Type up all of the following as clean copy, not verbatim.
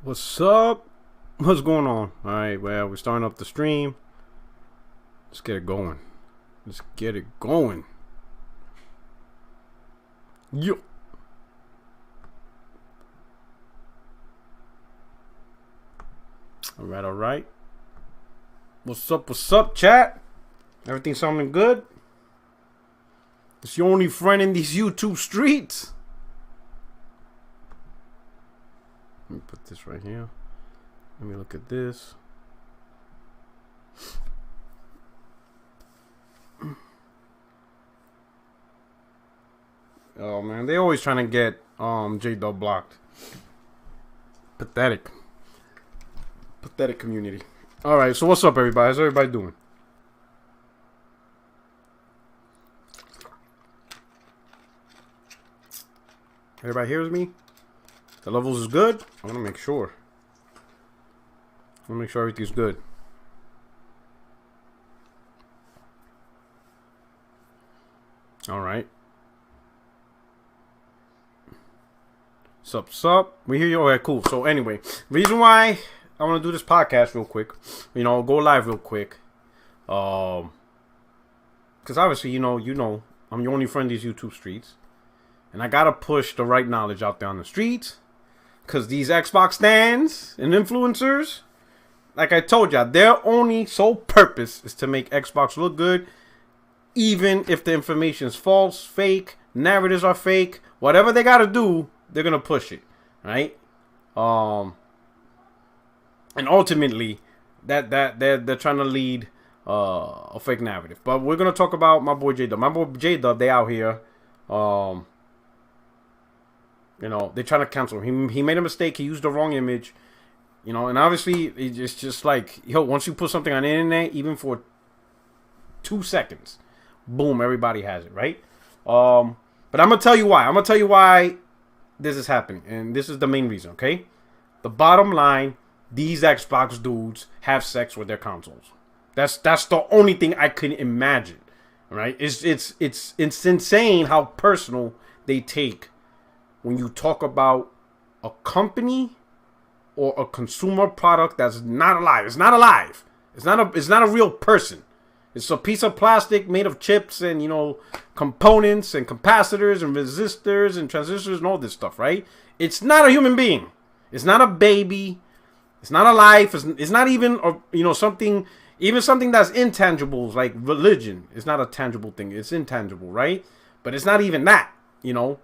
What's up? What's going on? Alright, well, we're starting up the stream. Let's get it going. Let's get it going. Yo. Alright, alright. What's up, chat? Everything sounding good? It's your only friend in these YouTube streets. Let me put this right here. Let me look at this. Oh man, they always trying to get J-Dub blocked. Pathetic. Pathetic community. Alright, so what's up everybody? How's everybody doing? Everybody hears me? The levels is good? I want to make sure. I want to make sure everything's good. Alright. Sup? We hear you? Alright, cool. So anyway, reason why I want to do this podcast real quick. You know, go live real quick. Because obviously, you know, I'm your only friend in these YouTube streets. And I gotta push the right knowledge out there on the streets. Because these Xbox stands and influencers, like I told y'all, their only sole purpose is to make Xbox look good. Even if the information is false, fake, narratives are fake, whatever they gotta do, they're gonna push it, right? And ultimately, that they're trying to lead a fake narrative. But we're gonna talk about my boy J-Dub. My boy J-Dub, they out here. You know, they're trying to cancel him. He made a mistake. He used the wrong image. You know, and obviously, it's just like, yo, once you put something on the internet, even for 2 seconds, boom, everybody has it, right? But I'm going to tell you why. I'm going to tell you why this is happening. And this is the main reason, okay? The bottom line, these Xbox dudes have sex with their consoles. That's the only thing I can imagine, right? It's insane how personal they take when you talk about a company or a consumer product that's not alive. It's not alive. It's not a real person. It's a piece of plastic made of chips and, you know, components and capacitors and resistors and transistors and all this stuff, right? It's not a human being. It's not a baby. It's not alive. It's not even, you know, something that's intangible, like religion. It's not a tangible thing. It's intangible, right? But it's not even that, you know.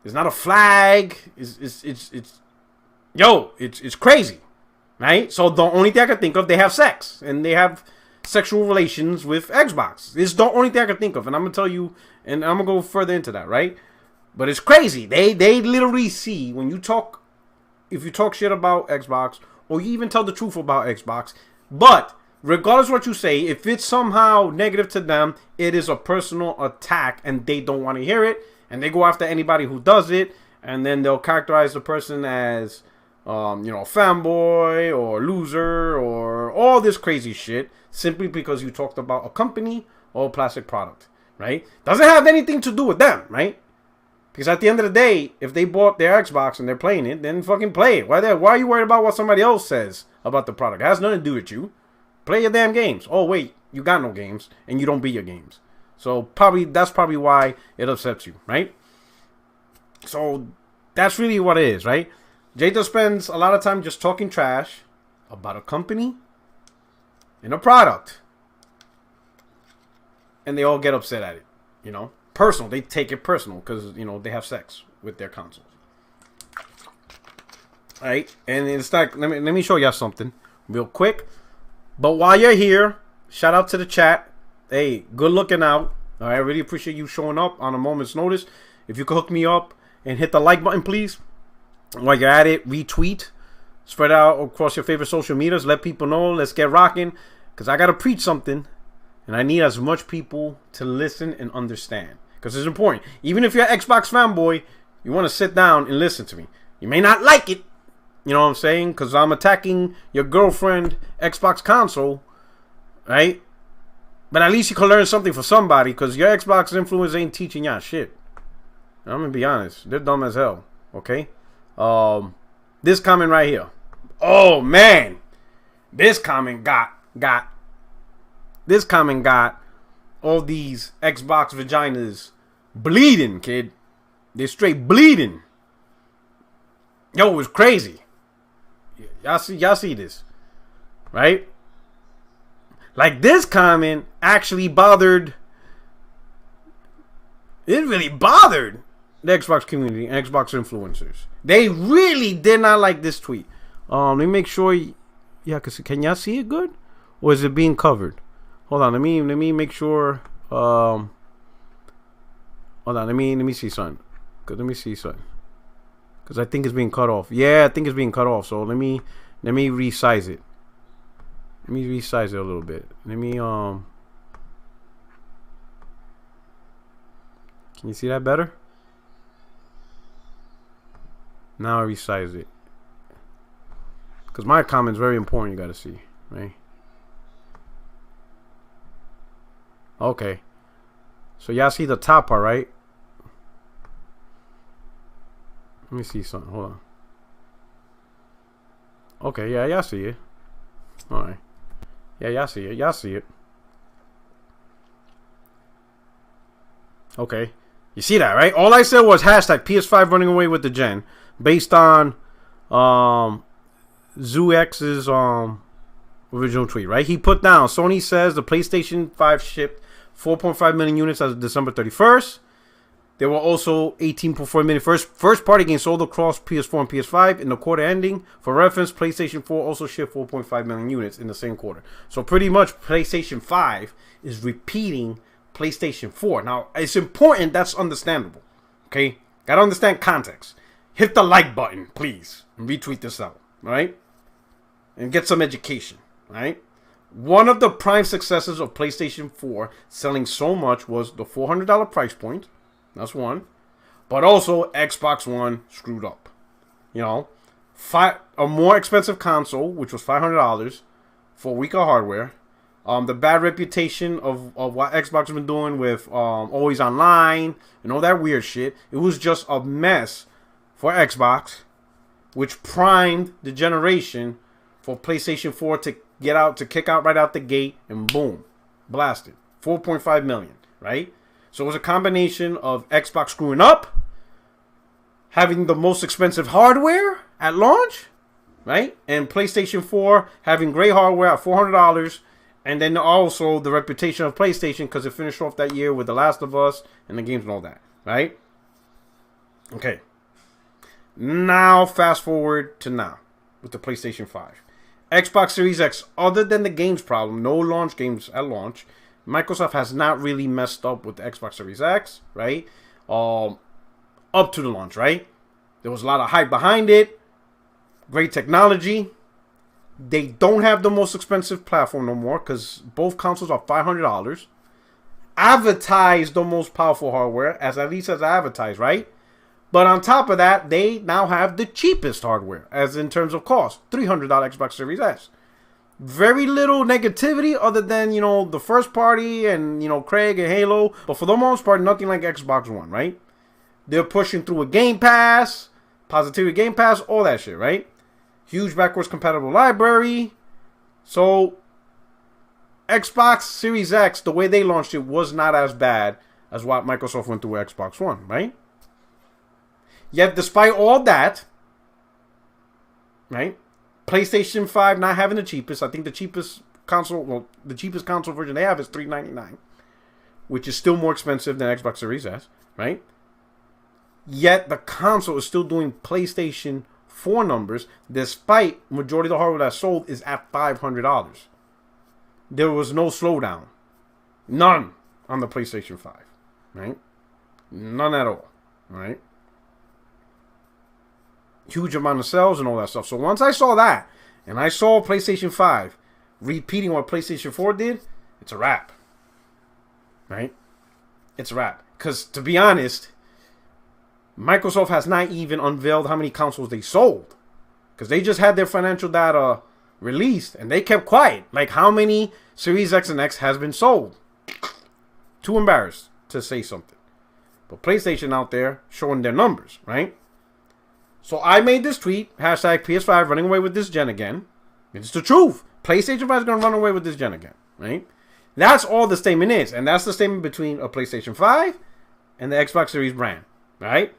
It's not a flag. It's crazy, right? So the only thing I can think of, they have sex and they have sexual relations with Xbox. It's the only thing I can think of, and I'm gonna tell you, and I'm gonna go further into that, right? But it's crazy. They literally see when you talk, if you talk shit about Xbox or you even tell the truth about Xbox, but regardless of what you say, if it's somehow negative to them, it is a personal attack, and they don't want to hear it. And they go after anybody who does it, and then they'll characterize the person as, you know, a fanboy or loser or all this crazy shit simply because you talked about a company or a plastic product, right? Doesn't have anything to do with them, right? Because at the end of the day, if they bought their Xbox and they're playing it, then fucking play it. Why are you worried about what somebody else says about the product? It has nothing to do with you. Play your damn games. Oh, wait, you got no games, and you don't beat your games. So that's probably why it upsets you, right? So that's really what it is, right? J-Dub spends a lot of time just talking trash about a company and a product. And they all get upset at it, you know? Personal. They take it personal because, you know, they have sex with their consoles. All right? And it's like, let me show y'all something real quick. But while you're here, shout out to the chat. Hey, good looking out. All right, I really appreciate you showing up on a moment's notice. If you could hook me up and hit the like button, please. While you're at it, retweet. Spread out across your favorite social medias. Let people know. Let's get rocking. Because I got to preach something. And I need as much people to listen and understand. Because it's important. Even if you're an Xbox fanboy, you want to sit down and listen to me. You may not like it. You know what I'm saying? Because I'm attacking your girlfriend Xbox console. Right? But at least you can learn something for somebody, because your Xbox influence ain't teaching y'all shit. I'm gonna be honest, they're dumb as hell. Okay, This comment right here. Oh man, this comment got all these Xbox vaginas bleeding, kid. They're straight bleeding. Yo, it was crazy. Y'all see this, right? Like, this comment actually bothered. It really bothered the Xbox community and Xbox influencers. They really did not like this tweet. Let me make sure. Yeah, can y'all see it good, or is it being covered? Hold on. Let me make sure. Hold on. Let me see something. Let me see something. Because I think it's being cut off. Yeah, I think it's being cut off. So let me resize it. Let me resize it a little bit. Let me Can you see that better? Now I resize it. Because my comment's very important, you gotta see, right? Okay. So y'all see the top part, right? Let me see something. Hold on. Okay, yeah, y'all see it. Alright. Yeah, y'all see it. Y'all see it. Okay. You see that, right? All I said was hashtag PS5 running away with the gen. Based on ZooX's original tweet, right? He put down, Sony says the PlayStation 5 shipped 4.5 million units as of December 31st. There were also 18.4 million first party games sold across PS4 and PS5 in the quarter ending. For reference, PlayStation 4 also shipped 4.5 million units in the same quarter. So pretty much PlayStation 5 is repeating PlayStation 4. Now, it's important, that's understandable. Okay? Gotta understand context. Hit the like button, please, and retweet this out, right? And get some education, right? One of the prime successes of PlayStation 4 selling so much was the $400 price point. That's one. But also, Xbox One screwed up. You know, a more expensive console, which was $500 for weaker hardware. The bad reputation of what Xbox has been doing with always online and all that weird shit. It was just a mess for Xbox, which primed the generation for PlayStation 4 to kick out right out the gate, and boom, blasted. 4.5 million, right? So it was a combination of Xbox screwing up, having the most expensive hardware at launch, right? And PlayStation 4 having great hardware at $400, and then also the reputation of PlayStation because it finished off that year with The Last of Us and the games and all that, right? Okay. Now, fast forward to now with the PlayStation 5. Xbox Series X, other than the games problem, no launch games at launch, Microsoft has not really messed up with the Xbox Series X, right? Up to the launch, right? There was a lot of hype behind it. Great technology. They don't have the most expensive platform no more because both consoles are $500. Advertise the most powerful hardware, at least as advertised, right? But on top of that, they now have the cheapest hardware, as in terms of cost. $300 Xbox Series S. Very little negativity other than, you know, the first party and, you know, Craig and Halo. But for the most part, nothing like Xbox One, right? They're pushing through a Game Pass, Positivity Game Pass, all that shit, right? Huge backwards compatible library. So, Xbox Series X, the way they launched it, was not as bad as what Microsoft went through with Xbox One, right? Yet, despite all that, right? PlayStation 5 not having the cheapest. I think the cheapest console version they have is $399, which is still more expensive than Xbox Series S, right? Yet the console is still doing PlayStation 4 numbers, despite majority of the hardware that sold is at $500. There was no slowdown, none on the PlayStation 5, right? None at all, right? Huge amount of sales and all that stuff. So once I saw that, and I saw PlayStation 5 repeating what PlayStation 4 did, it's a wrap. Right? It's a wrap. Because, to be honest, Microsoft has not even unveiled how many consoles they sold. Because they just had their financial data released, and they kept quiet. Like, how many Series X and X has been sold? Too embarrassed to say something. But PlayStation out there showing their numbers, right? So I made this tweet, hashtag PS5 running away with this gen again. It's the truth. PlayStation 5 is going to run away with this gen again, right? That's all the statement is. And that's the statement between a PlayStation 5 and the Xbox Series brand, right?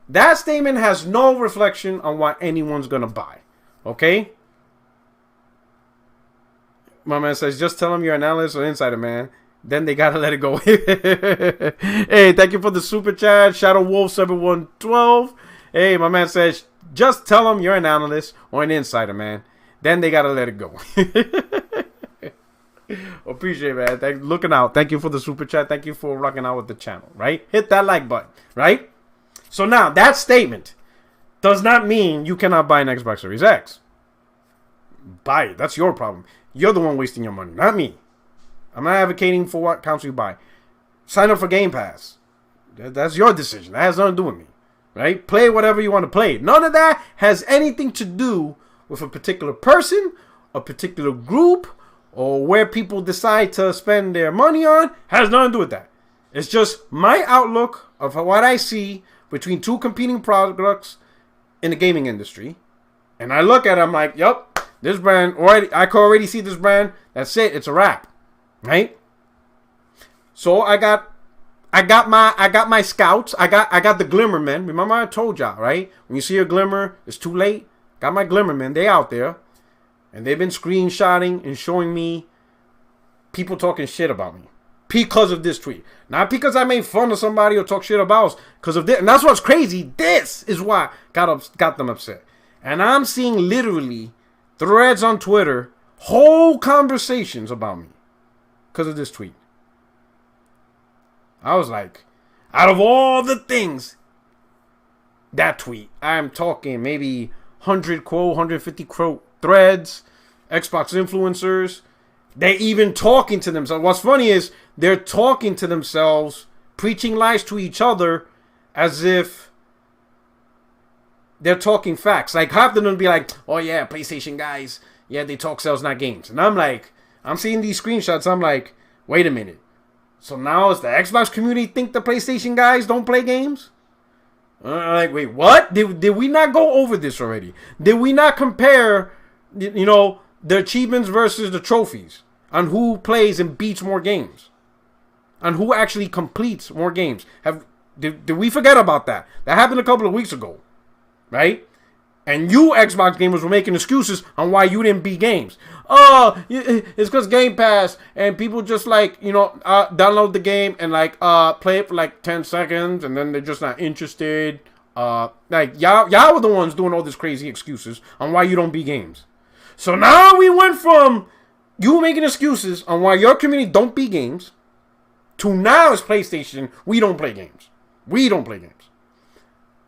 That statement has no reflection on what anyone's going to buy, okay? My man says, just tell them you're an analyst or insider, man. Then they got to let it go. Hey, thank you for the super chat. Shadow Wolf 7112. Hey, my man says, just tell them you're an analyst or an insider, man. Then they got to let it go. Appreciate it, man. Looking out. Thank you for the super chat. Thank you for rocking out with the channel, right? Hit that like button, right? So now, that statement does not mean you cannot buy an Xbox Series X. Buy it. That's your problem. You're the one wasting your money, not me. I'm not advocating for what console you buy. Sign up for Game Pass. That's your decision. That has nothing to do with me, right? Play whatever you want to play. None of that has anything to do with a particular person, a particular group, or where people decide to spend their money on. Has nothing to do with that. It's just my outlook of what I see between two competing products in the gaming industry. And I look at it, I'm like, yup, this brand, already, I can already see this brand. That's it. It's a wrap, right? So I got my scouts. I got the Glimmermen. Remember I told y'all, right? When you see a glimmer, it's too late. Got my Glimmermen. They out there. And they've been screenshotting and showing me people talking shit about me because of this tweet. Not because I made fun of somebody or talk shit about us, because of this. And that's what's crazy. This is why got them upset. And I'm seeing literally threads on Twitter, whole conversations about me because of this tweet. I was like, out of all the things, that tweet, I'm talking maybe 100 quote, 150 quote threads, Xbox influencers, they even talking to themselves. What's funny is they're talking to themselves, preaching lies to each other as if they're talking facts. Like half of them be like, oh yeah, PlayStation guys, yeah, they talk sales, not games. And I'm like, I'm seeing these screenshots, I'm like, wait a minute. So now is the Xbox community think the PlayStation guys don't play games? Like, wait, what? Did we not go over this already? Did we not compare, you know, the achievements versus the trophies on who plays and beats more games? On who actually completes more games? Did we forget about that? That happened a couple of weeks ago, right? And you Xbox gamers were making excuses on why you didn't beat games. Oh, it's because Game Pass and people just like, you know, download the game and like play it for like 10 seconds and then they're just not interested. Like y'all were the ones doing all these crazy excuses on why you don't beat games. So now we went from you making excuses on why your community don't beat games to now it's PlayStation, we don't play games. We don't play games.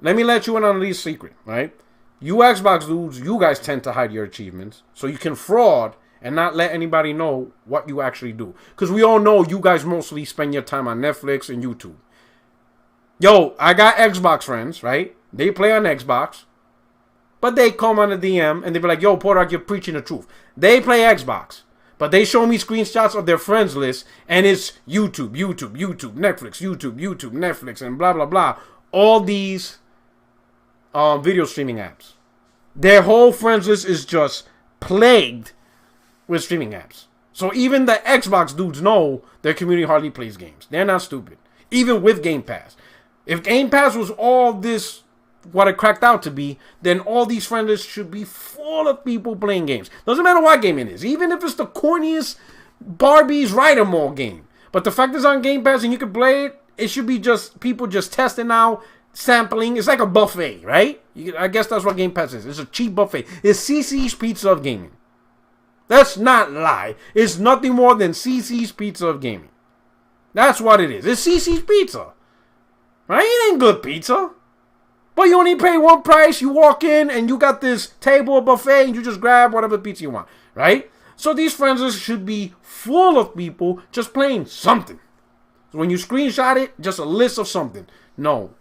Let me let you in on this secret, right? You Xbox dudes, you guys tend to hide your achievements so you can fraud and not let anybody know what you actually do. Because we all know you guys mostly spend your time on Netflix and YouTube. Yo, I got Xbox friends, right? They play on Xbox, but they come on the DM and they be like, yo, Porter, you're preaching the truth. They play Xbox, but they show me screenshots of their friends list and it's YouTube, Netflix, Netflix, and blah, blah, blah. All these video streaming apps. Their whole friends list is just plagued with streaming apps. So even the Xbox dudes know their community hardly plays games. They're not stupid. Even with Game Pass. If Game Pass was all this, what it cracked out to be, then all these friends lists should be full of people playing games. Doesn't matter what game it is. Even if it's the corniest Barbie's Ride-em-all game. But the fact it's on Game Pass and you can play it, it should be just people just testing out, sampling. It's like a buffet, right? I guess that's what Game Pass is. It's a cheap buffet. It's CC's Pizza of Gaming. That's not lie. It's nothing more than CC's Pizza of Gaming. That's what it is. It's CC's Pizza. Right? It ain't good pizza. But you only pay one price. You walk in and you got this table of buffet and you just grab whatever pizza you want. Right? So these friends should be full of people just playing something. So when you screenshot it, just a list of something. No.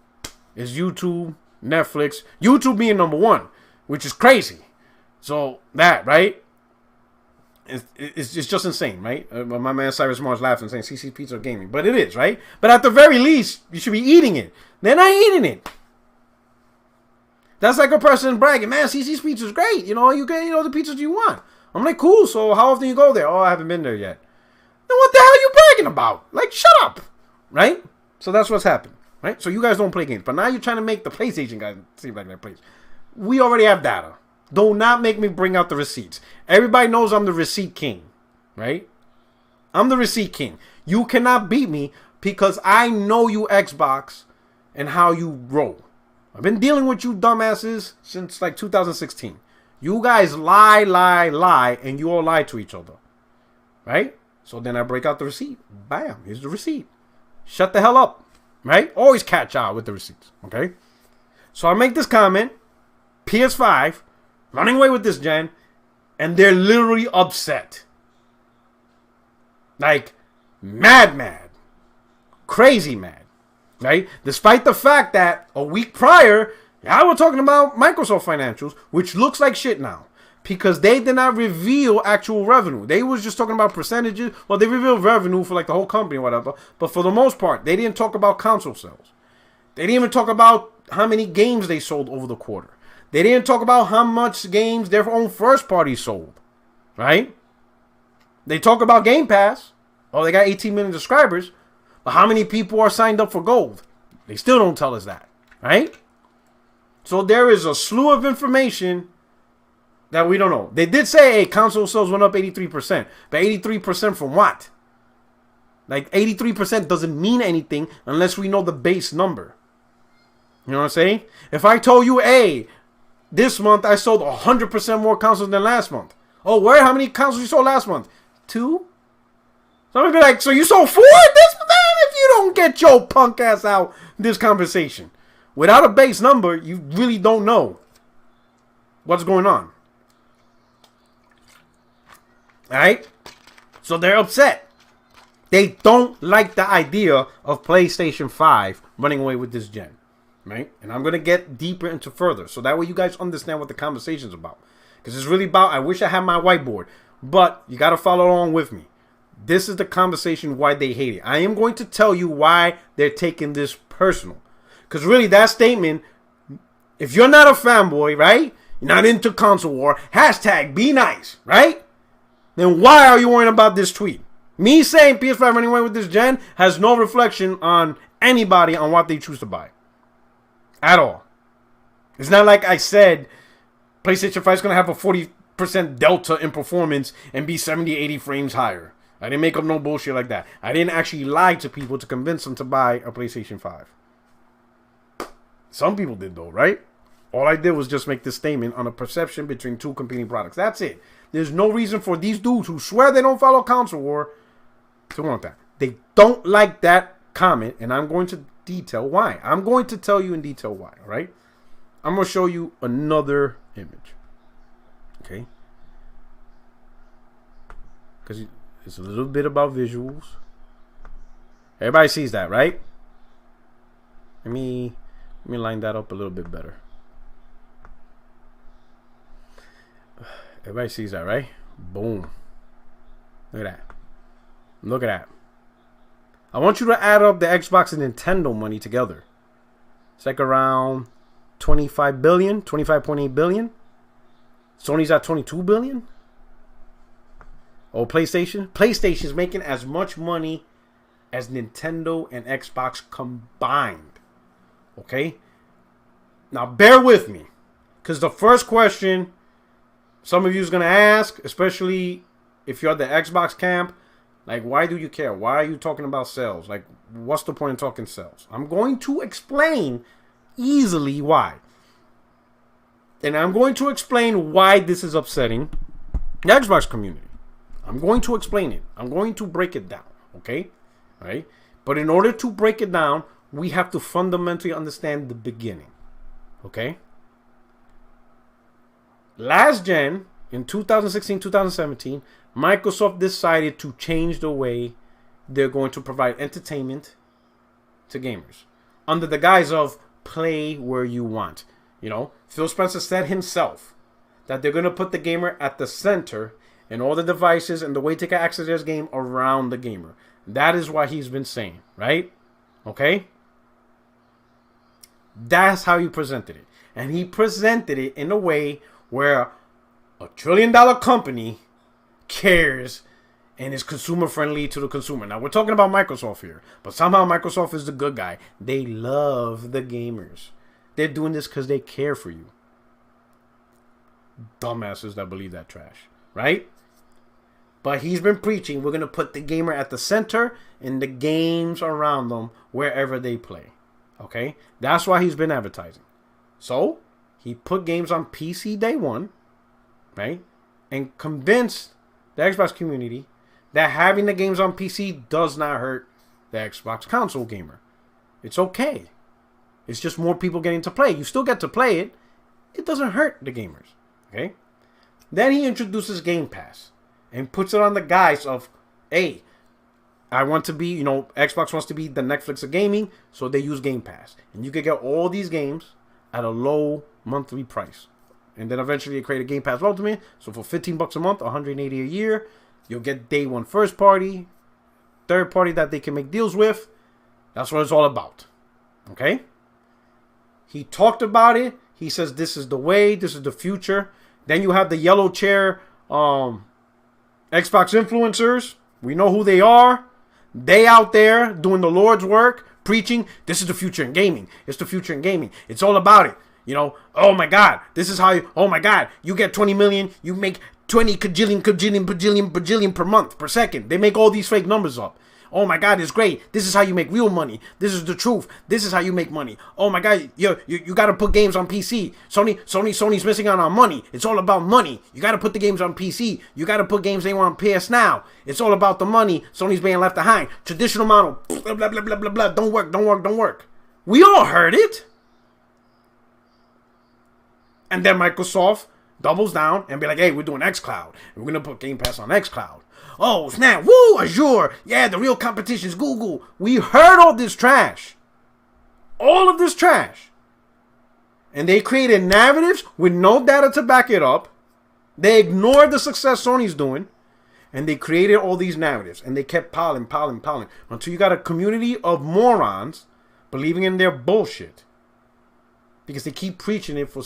It's YouTube, Netflix, YouTube being number one, which is crazy. So that, right? It's just insane, right? My man Cyrus Mars laughing saying CC Pizza Gaming. But it is, right? But at the very least, you should be eating it. They're not eating it. That's like a person bragging, man, CC's Pizza is great. You know, you get, the pizzas you want. I'm like, cool. So how often you go there? Oh, I haven't been there yet. Then what the hell are you bragging about? Like, shut up. Right? So that's what's happened. Right? So you guys don't play games. But now you're trying to make the PlayStation guys seem like they play. We already have data. Do not make me bring out the receipts. Everybody knows I'm the receipt king. Right? I'm the receipt king. You cannot beat me because I know you Xbox and how you roll. I've been dealing with you dumbasses since like 2016. You guys lie, and you all lie to each other. Right? So then I break out the receipt. Bam, here's the receipt. Shut the hell up. Right? Always catch out with the receipts. Okay? So I make this comment. PS5 running away with this gen. And they're literally upset. Like, mad. Crazy mad. Right? Despite the fact that a week prior, I was talking about Microsoft financials, which looks like shit now. Because they did not reveal actual revenue. They was just talking about percentages. Well, they revealed revenue for like the whole company or whatever. But for the most part, they didn't talk about console sales. They didn't even talk about how many games they sold over the quarter. They didn't talk about how much games their own first party sold. Right? They talk about Game Pass. Oh, they got 18 million subscribers. But how many people are signed up for gold? They still don't tell us that. Right? So there is a slew of information that we don't know. They did say, hey, console sales went up 83%. But 83% from what? Like, 83% doesn't mean anything unless we know the base number. You know what I'm saying? If I told you, hey, this month I sold 100% more consoles than last month. Oh, where? How many consoles you sold last month? 2? So I'm going to be like, so you sold 4 this month? If you don't get your punk ass out this conversation. Without a base number, you really don't know what's going on. Alright? So they're upset. They don't like the idea of PlayStation 5 running away with this gen. Right? And I'm going to get deeper into further. So that way you guys understand what the conversation's about. Because it's really about, I wish I had my whiteboard. But you got to follow along with me. This is the conversation why they hate it. I am going to tell you why they're taking this personal. Because really that statement, if you're not a fanboy, right? You're not into console war, hashtag be nice, right? Then why are you worrying about this tweet? Me saying PS5 running away with this gen has no reflection on anybody on what they choose to buy. At all. It's not like I said PlayStation 5 is going to have a 40% delta in performance and be 70, 80 frames higher. I didn't make up no bullshit like that. I didn't actually lie to people to convince them to buy a PlayStation 5. Some people did though, right? All I did was just make this statement on a perception between two competing products. That's it. There's no reason for these dudes who swear they don't follow console war to want that. They don't like that comment, and I'm going to detail why. I'm going to tell you in detail why, all right? I'm going to show you another image. Okay? Because it's a little bit about visuals. Everybody sees that, right? Let me line that up a little bit better. Everybody sees that, right? Boom. Look at that. Look at that. I want you to add up the Xbox and Nintendo money together. It's like around 25 billion, 25.8 billion. Sony's at 22 billion. Oh, PlayStation? PlayStation's making as much money as Nintendo and Xbox combined. Okay? Now, bear with me. Because the first question some of you is going to ask, especially if you're at the Xbox camp, like, why do you care? Why are you talking about sales? Like, what's the point in talking sales? I'm going to explain easily why. And I'm going to explain why this is upsetting the Xbox community. I'm going to explain it. I'm going to break it down. Okay? All right? But in order to break it down, we have to fundamentally understand the beginning. Okay? Last gen, in 2016, 2017, Microsoft decided to change the way they're going to provide entertainment to gamers. Under the guise of play where you want. You know, Phil Spencer said himself that they're going to put the gamer at the center and all the devices and the way to get access to this game around the gamer. That is what he's been saying, right? Okay? That's how you presented it. And he presented it in a way where a $1 trillion company cares and is consumer friendly to the consumer. Now we're talking about Microsoft here, but somehow Microsoft is the good guy. They love the gamers. They're doing this because they care for you. Dumbasses that believe that trash, right? But he's been preaching, we're going to put the gamer at the center and the games around them wherever they play. Okay? That's why he's been advertising. So, he put games on PC day one, right? And convinced the Xbox community that having the games on PC does not hurt the Xbox console gamer. It's okay. It's just more people getting to play. You still get to play it. It doesn't hurt the gamers. Okay? Then he introduces Game Pass and puts it on the guise of, hey, I want to be, Xbox wants to be the Netflix of gaming, so they use Game Pass. And you can get all these games at a low monthly price. And then eventually they create a Game Pass Ultimate. So for $15 a month, $180 a year, you'll get day one first party, third party that they can make deals with. That's what it's all about. Okay? He talked about it. He says this is the way, this is the future. Then you have the yellow chair Xbox influencers. We know who they are. They out there doing the Lord's work, preaching, this is the future in gaming. It's the future in gaming. It's all about it. Oh my God, this is how oh my God, you get 20 million, you make 20 bajillion per month, per second. They make all these fake numbers up. Oh my God, it's great. This is how you make real money. This is the truth. This is how you make money. Oh my God, you got to put games on PC. Sony's missing out on money. It's all about money. You got to put the games on PC. You got to put games they want on PS Now. It's all about the money. Sony's being left behind. Traditional model. Blah, blah, blah, blah, blah, blah. Don't work. We all heard it. And then Microsoft doubles down and be like, hey, we're doing xCloud. And we're going to put Game Pass on xCloud. Oh, snap. Woo, Azure. Yeah, the real competition is Google. We heard all this trash. All of this trash. And they created narratives with no data to back it up. They ignored the success Sony's doing. And they created all these narratives. And they kept piling. Until you got a community of morons believing in their bullshit. Because they keep preaching it for,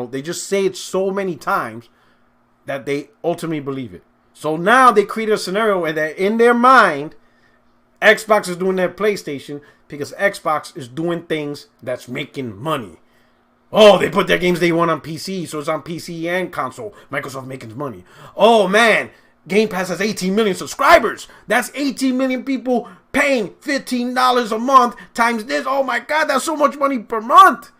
they just say it so many times that they ultimately believe it. So now they created a scenario where that in their mind, Xbox is doing their PlayStation because Xbox is doing things that's making money. Oh, they put their games they want on PC, so it's on PC and console. Microsoft making money. Oh man, Game Pass has 18 million subscribers. That's 18 million people paying $15 a month times this. Oh my God, that's so much money per month.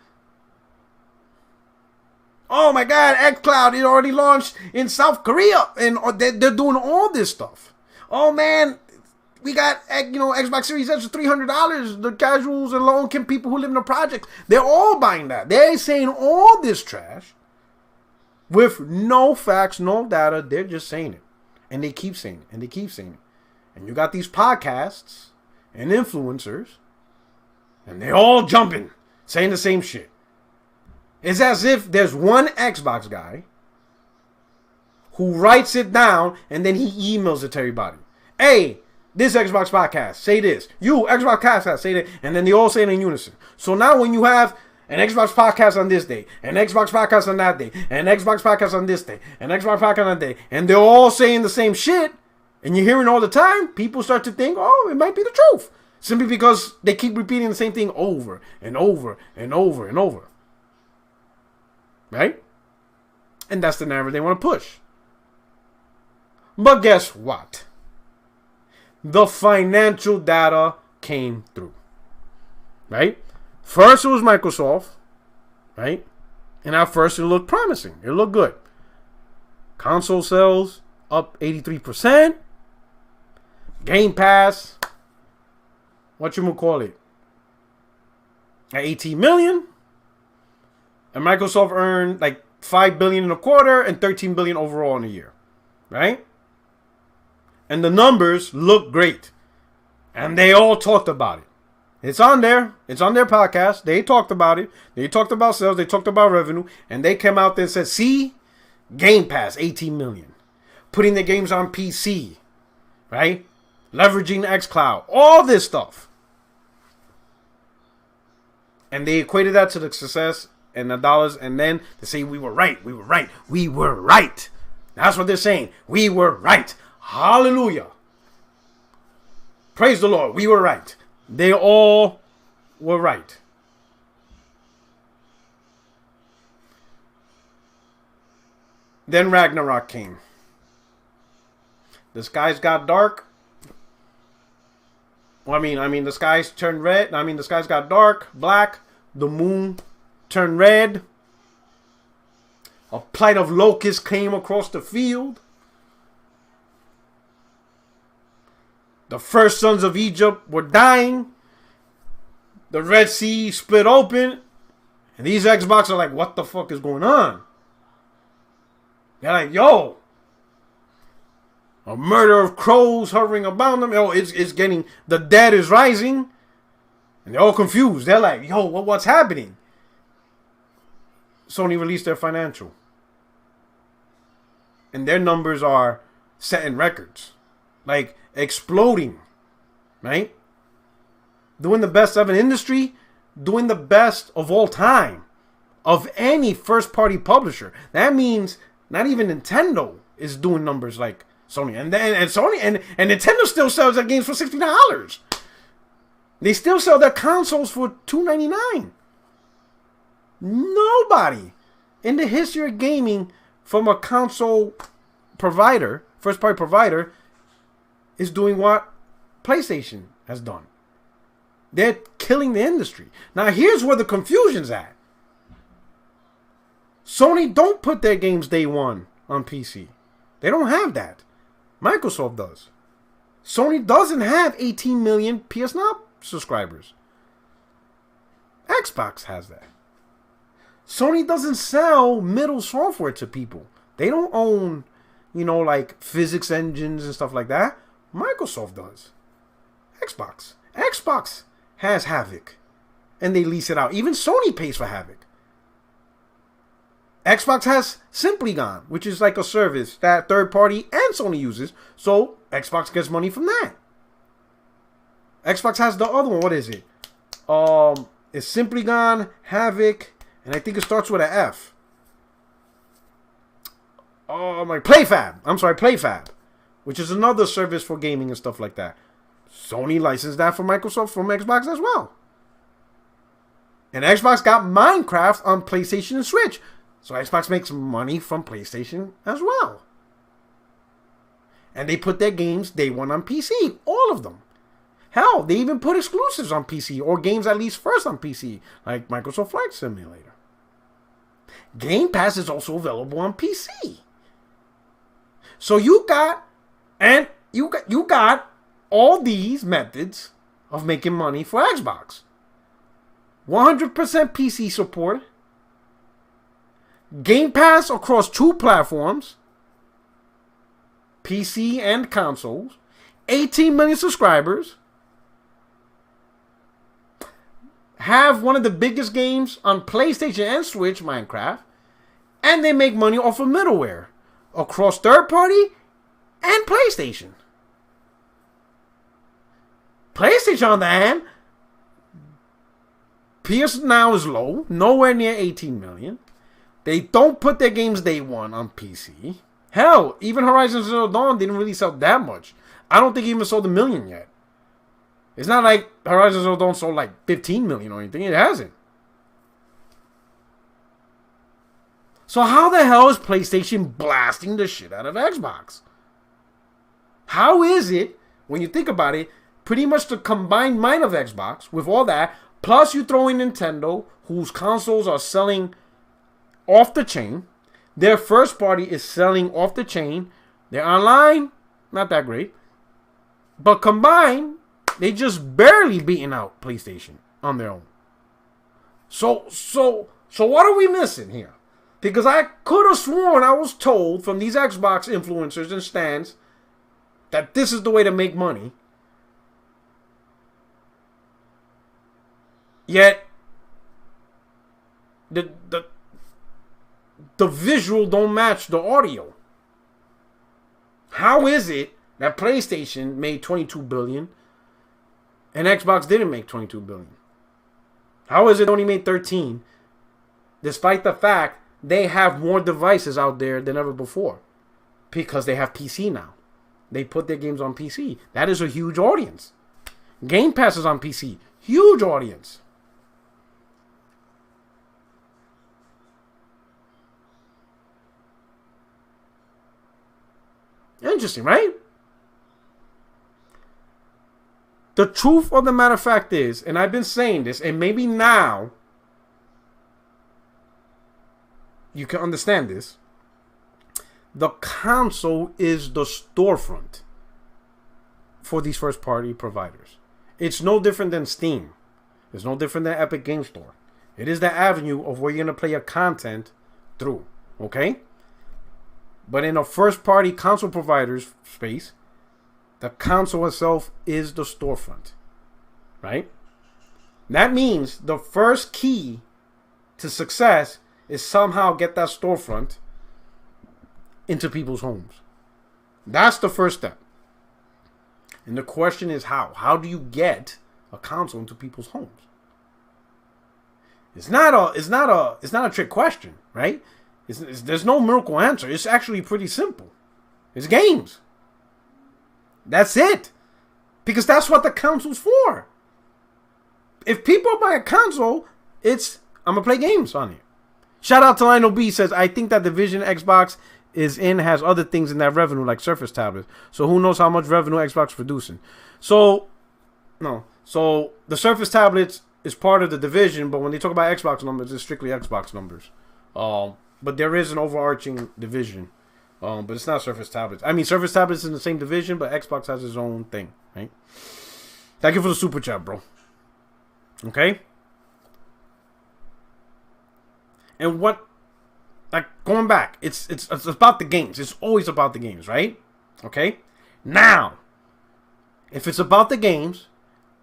Oh my God, xCloud, it already launched in South Korea. And they're doing all this stuff. Oh man, we got, Xbox Series X for $300. The casuals and low-income people who live in the projects, they're all buying that. They're saying all this trash with no facts, no data. They're just saying it. And they keep saying it. And you got these podcasts and influencers, and they're all jumping, saying the same shit. It's as if there's one Xbox guy who writes it down and then he emails it to everybody. Hey, this Xbox podcast, say this. You, Xbox podcast, say that. And then they all say it in unison. So now when you have an Xbox podcast on this day, an Xbox podcast on that day, an Xbox podcast on this day, an Xbox podcast on that day, and they're all saying the same shit, and you're hearing all the time, people start to think, oh, it might be the truth. Simply because they keep repeating the same thing over and over and over and over. Right? And that's the narrative they want to push. But guess what? The financial data came through. Right? First it was Microsoft. Right? And at first it looked promising. It looked good. Console sales up 83%. Game Pass, whatchamacallit, at 18 million. And Microsoft earned like $5 billion in a quarter and $13 billion overall in a year. Right? And the numbers look great. And they all talked about it. It's on there. It's on their podcast. They talked about it. They talked about sales. They talked about revenue. And they came out there and said, see, Game Pass, 18 million. Putting the games on PC. Right? Leveraging xCloud. All this stuff. And they equated that to the success and the dollars, and then they say we were right, we were right, we were right. That's what they're saying. We were right. Hallelujah. Praise the Lord. We were right. They all were right. Then Ragnarok came. The skies got dark. Well, I mean, the skies turned red. I mean, the skies got dark, black. The moon turned red. A plight of locusts came across the field. The first sons of Egypt were dying. The Red Sea split open. And these Xbox are like, what the fuck is going on? They're like, yo. A murder of crows hovering about them. Yo, it's getting, the dead is rising. And they're all confused. They're like, yo, what's happening? Sony released their financial. And their numbers are setting records. Like, exploding. Right? Doing the best of an industry. Doing the best of all time. Of any first-party publisher. That means not even Nintendo is doing numbers like Sony. And Sony and Nintendo still sells their games for $60. They still sell their consoles for $299. Nobody in the history of gaming from a console provider, first party provider, is doing what PlayStation has done. They're killing the industry. Now here's where the confusion's at. Sony don't put their games day one on PC. They don't have that. Microsoft does. Sony doesn't have 18 million PS Now subscribers. Xbox has that. Sony doesn't sell middle software to people. They don't own, like physics engines and stuff like that. Microsoft does. Xbox has Havoc. And they lease it out. Even Sony pays for Havoc. Xbox has Simply Gone, which is like a service that third party and Sony uses. So Xbox gets money from that. Xbox has the other one. What is it? It's Simply Gone, Havoc, and I think it starts with an F. PlayFab. I'm sorry, PlayFab, which is another service for gaming and stuff like that. Sony licensed that for Microsoft from Xbox as well. And Xbox got Minecraft on PlayStation and Switch. So Xbox makes money from PlayStation as well. And they put their games day one on PC. All of them. Hell, they even put exclusives on PC. Or games at least first on PC. Like Microsoft Flight Simulator. Game Pass is also available on PC. So you got all these methods of making money for Xbox. 100% PC support. Game Pass across 2 platforms. PC and consoles. 18 million subscribers. Have one of the biggest games on PlayStation and Switch, Minecraft. And they make money off of middleware. Across third party and PlayStation. PlayStation on the hand. PS Now is low. Nowhere near 18 million. They don't put their games day one on PC. Hell, even Horizon Zero Dawn didn't really sell that much. I don't think it even sold 1 million yet. It's not like Horizon Zero Dawn sold like 15 million or anything. It hasn't. So how the hell is PlayStation blasting the shit out of Xbox? How is it, when you think about it, pretty much the combined mind of Xbox with all that, plus you throw in Nintendo, whose consoles are selling off the chain. Their first party is selling off the chain. They're online, not that great. But combined, they just barely beating out PlayStation on their own. So what are we missing here? Because I could have sworn I was told from these Xbox influencers and stands that this is the way to make money. Yet the visual don't match the audio. How is it that PlayStation made 22 billion and Xbox didn't make 22 billion? How is it only made 13 despite the fact they have more devices out there than ever before because they have PC now. They put their games on PC. That is a huge audience. Game Pass is on PC. Huge audience. Interesting, right? The truth of the matter of fact is, and I've been saying this, and maybe now you can understand this, the console is the storefront for these first-party providers. It's no different than Steam. It's no different than Epic Game Store. It is the avenue of where you're going to play your content through, okay? But in a first-party console provider's space, the console itself is the storefront, right? That means the first key to success is somehow get that storefront into people's homes. That's the first step. And the question is how? How do you get a console into people's homes? It's not a trick question, right? There's no miracle answer. It's actually pretty simple. It's games. That's it. Because that's what the console's for. If people buy a console, it's I'm going to play games on it. Shout out to Lionel B says, I think that the Vision Xbox has other things in that revenue like Surface tablets. So who knows how much revenue Xbox is producing. So the Surface tablets is part of the division, but when they talk about Xbox numbers, it's strictly Xbox numbers. But there is an overarching division. But it's not Surface tablets. I mean, Surface tablets is in the same division, but Xbox has its own thing, right? Thank you for the super chat, bro. Okay? And what, like, going back, it's about the games. It's always about the games, right? Okay? Now, if it's about the games,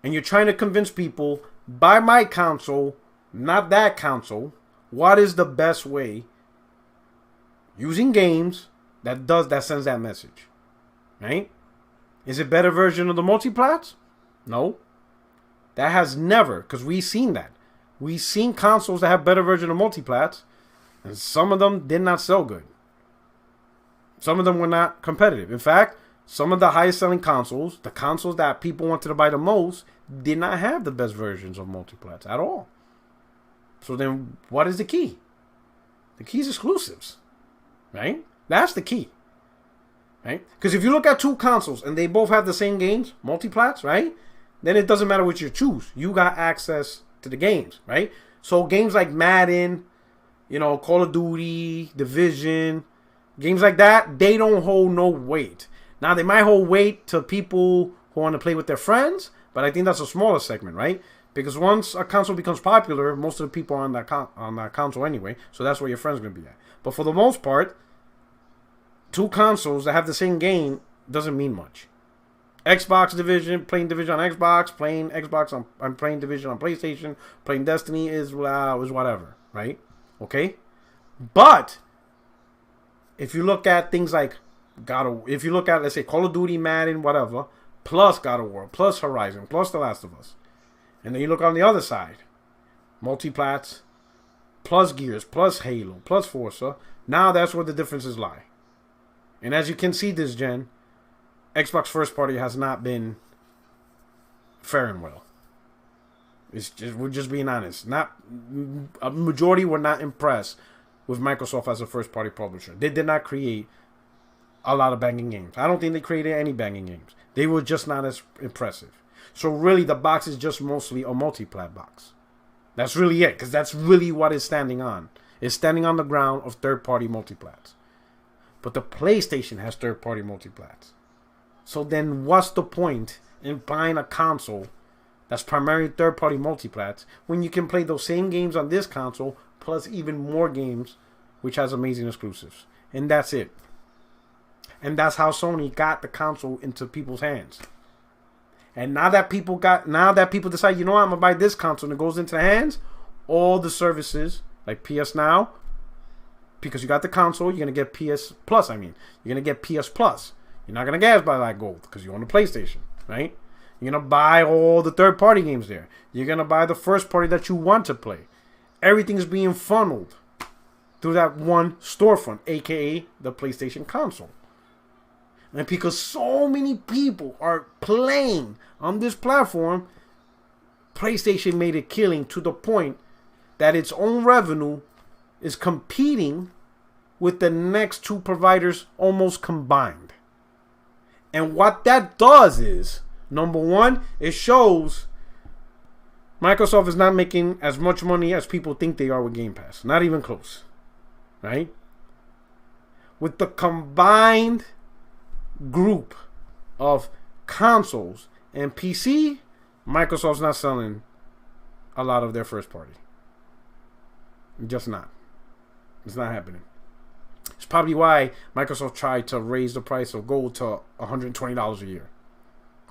and you're trying to convince people, buy my console, not that console, what is the best way using games that sends that message, right? Is it better version of the multiplats? No. That has never, because we've seen that. We've seen consoles that have better version of multiplats, and some of them did not sell good. Some of them were not competitive. In fact, some of the highest selling consoles, the consoles that people wanted to buy the most, did not have the best versions of multiplats at all. So then, what is the key? The key is exclusives, right? That's the key, right? Because if you look at two consoles and they both have the same games, multiplats, right? Then it doesn't matter what you choose. You got access to the games, right? So games like Madden, Call of Duty, Division, games like that, they don't hold no weight. Now, they might hold weight to people who want to play with their friends, but I think that's a smaller segment, right? Because once a console becomes popular, most of the people are on that console anyway, so that's where your friends are going to be at. But for the most part, two consoles that have the same game doesn't mean much. Xbox Division, playing Division on Xbox, playing Division on PlayStation, playing Destiny is whatever, right? Okay? But if you look at things like if you look at, let's say, Call of Duty, Madden, whatever, plus God of War, plus Horizon, plus The Last of Us, and then you look on the other side, multiplats, plus Gears, plus Halo, plus Forza, now that's where the differences lie. And as you can see this gen, Xbox first party has not been faring well. We're just being honest. A majority were not impressed with Microsoft as a first party publisher. They did not create a lot of banging games. I don't think they created any banging games. They were just not as impressive. So really the box is just mostly a multiplat box. That's really it, because that's really what it's standing on. It's standing on the ground of third party multiplats. But the PlayStation has third party multiplats. So then what's the point in buying a console that's primarily third party multiplats when you can play those same games on this console plus even more games which has amazing exclusives? And that's it. And that's how Sony got the console into people's hands. And now that people decide, I'm gonna buy this console, and it goes into the hands, all the services like PS Now, because you got the console, you're gonna get PS Plus. You're gonna get PS Plus. You're not gonna get by that gold because you own the PlayStation, right? You're gonna buy all the third-party games there. You're gonna buy the first party that you want to play. everything's being funneled through that one storefront, aka the PlayStation console. And because so many people are playing on this platform, PlayStation made a killing to the point that its own revenue is competing with the next two providers almost combined. And what that does is, number one, it shows Microsoft is not making as much money as people think they are with Game Pass. Not even close. Right? With the combined group of consoles and PC, Microsoft's not selling a lot of their first party. Just not. It's not happening. It's probably why Microsoft tried to raise the price of gold to $120 a year.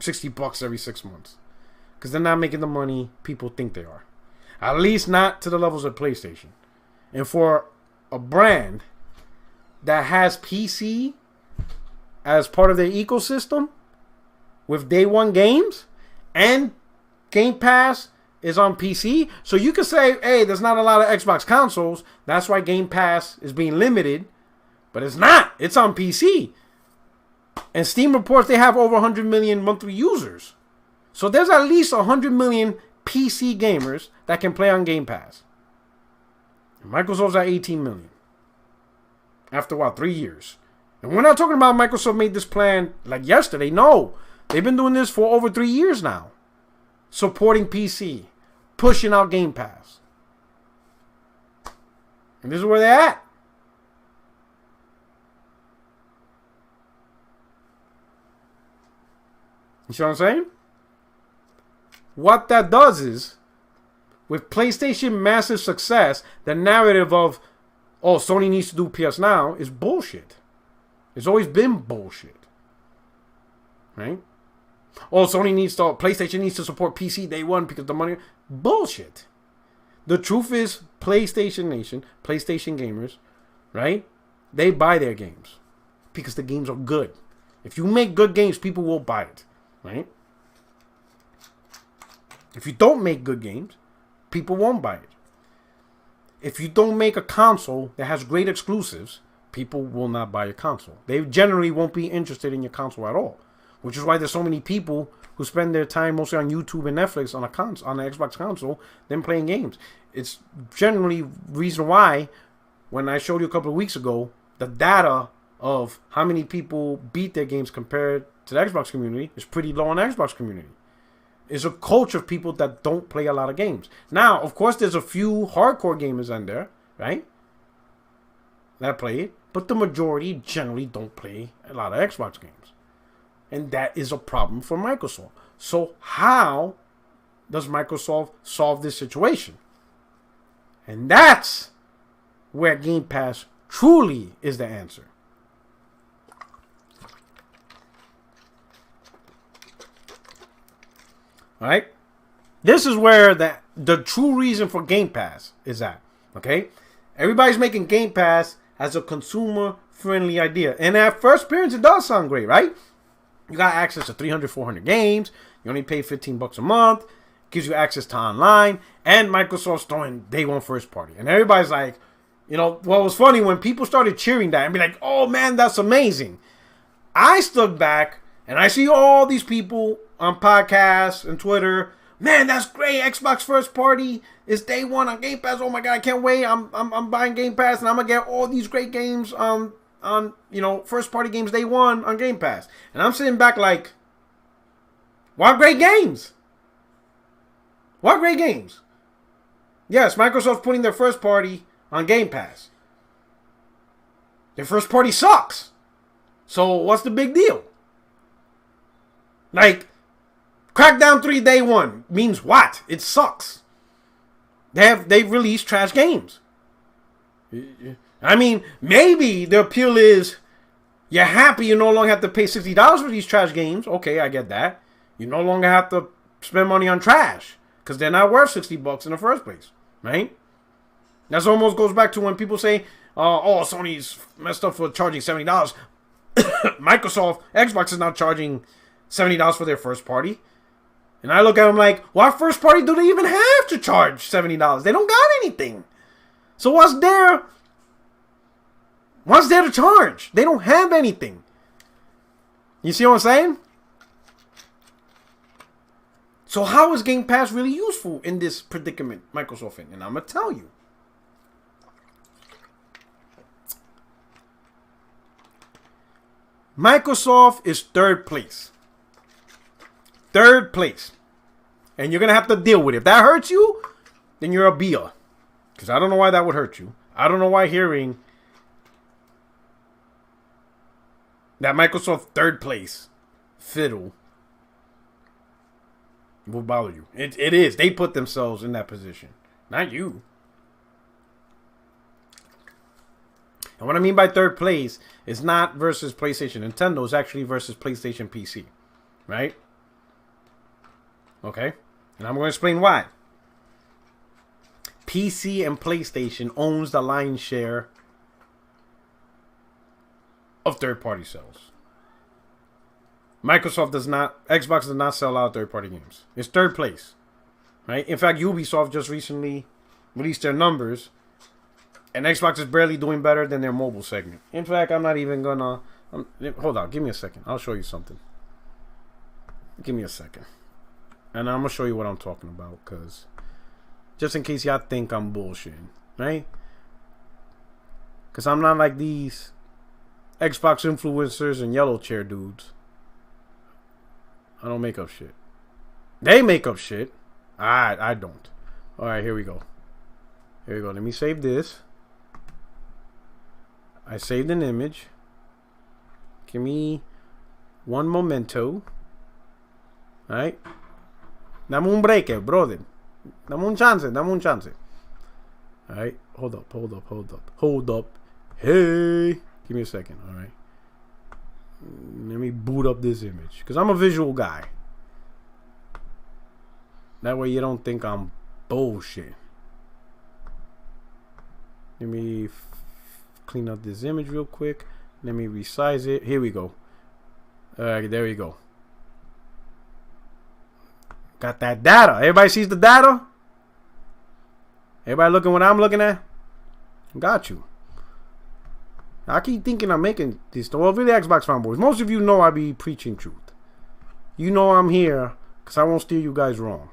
$60 every 6 months. Because they're not making the money people think they are. At least not to the levels of PlayStation. And for a brand that has PC as part of their ecosystem with day one games and Game Pass is on PC. So you can say, hey, there's not a lot of Xbox consoles. That's why Game Pass is being limited. But it's not. It's on PC. And Steam reports they have over 100 million monthly users. So there's at least 100 million PC gamers that can play on Game Pass. And Microsoft's at 18 million. After what, 3 years. And we're not talking about Microsoft made this plan like yesterday. No. They've been doing this for over 3 years now. Supporting PC. Pushing out Game Pass. And this is where they're at. You see what I'm saying? What that does is, with PlayStation massive success, the narrative of, oh, Sony needs to do PS Now is bullshit. It's always been bullshit. Right? Oh, PlayStation needs to support PC day one because the money. Bullshit. The truth is, PlayStation Nation, PlayStation gamers, right? They buy their games because the games are good. If you make good games, people will buy it. Right? If you don't make good games, people won't buy it. If you don't make a console that has great exclusives, people will not buy your console. They generally won't be interested in your console at all. Which is why there's so many people who spend their time mostly on YouTube and Netflix on on the Xbox console than playing games. It's generally reason why, when I showed you a couple of weeks ago, the data of how many people beat their games compared to the Xbox community is pretty low on the Xbox community. It's a culture of people that don't play a lot of games. Now, of course, there's a few hardcore gamers in there, right? That play it. But the majority generally don't play a lot of Xbox games. And that is a problem for Microsoft. So how does Microsoft solve this situation? And that's where Game Pass truly is the answer. Alright? This is where the true reason for Game Pass is at. Okay? Everybody's making Game Pass as a consumer-friendly idea. And at first appearance, it does sound great, right? You got access to 300, 400 games. You only pay $15 a month. Gives you access to online. And Microsoft's throwing day one first party. And everybody's like, you know, well, it was funny when people started cheering that and be like, oh, man, that's amazing. I stood back and I see all these people on podcasts and Twitter. Man, that's great. Xbox first party is day one on Game Pass. Oh my god, I can't wait. I'm buying Game Pass and I'm gonna get all these great games on first party games day one on Game Pass. And I'm sitting back like, what great games? What great games? Yes, Microsoft's putting their first party on Game Pass. Their first party sucks. So what's the big deal? Like, Crackdown 3 day one means what? It sucks. They've released trash games. I mean, maybe the appeal is you're happy you no longer have to pay $60 for these trash games. Okay, I get that. You no longer have to spend money on trash because they're not worth $60 in the first place, right? That almost goes back to when people say, oh, Sony's messed up for charging $70. Xbox is not charging $70 for their first party. And I look at them like, why first party do they even have to charge $70? They don't got anything. So what's there? What's there to charge? They don't have anything. You see what I'm saying? So how is Game Pass really useful in this predicament Microsoft in? And I'm going to tell you. Microsoft is third place. Third place. And you're going to have to deal with it. If that hurts you, then you're a beer. Because I don't know why that would hurt you. I don't know why hearing that Microsoft third place fiddle will bother you. It is. They put themselves in that position. Not you. And what I mean by third place is not versus PlayStation Nintendo. It's actually versus PlayStation PC. Right? Okay? And I'm going to explain why. PC and PlayStation owns the lion's share of third-party sales. Microsoft does not, Xbox does not sell out third-party games. It's third place. Right? In fact, Ubisoft just recently released their numbers, and Xbox is barely doing better than their mobile segment. In fact, I'm not even gonna... hold on, give me a second. I'll show you something. Give me a second. And I'm gonna show you what I'm talking about, because just in case y'all think I'm bullshitting, right? Because I'm not like these Xbox influencers and yellow chair dudes. I don't make up shit. They make up shit. I don't. Alright, here we go. Here we go. Let me save this. I saved an image. Give me one momento. Alright. Dame un break, brother. Dame un chance. Dame un chance. Alright. Hold up. Hold up. Hold up. Hold up. Hey. Give me a second. Alright. Let me boot up this image. Because I'm a visual guy. That way you don't think I'm bullshit. Let me clean up this image real quick. Let me resize it. Here we go. Alright, there we go. Got that data. Everybody sees the data? Everybody looking what I'm looking at? Got you. I keep thinking I'm making this. Well, really, Xbox fanboys. Most of you know I be preaching truth. You know I'm here because I won't steer you guys wrong.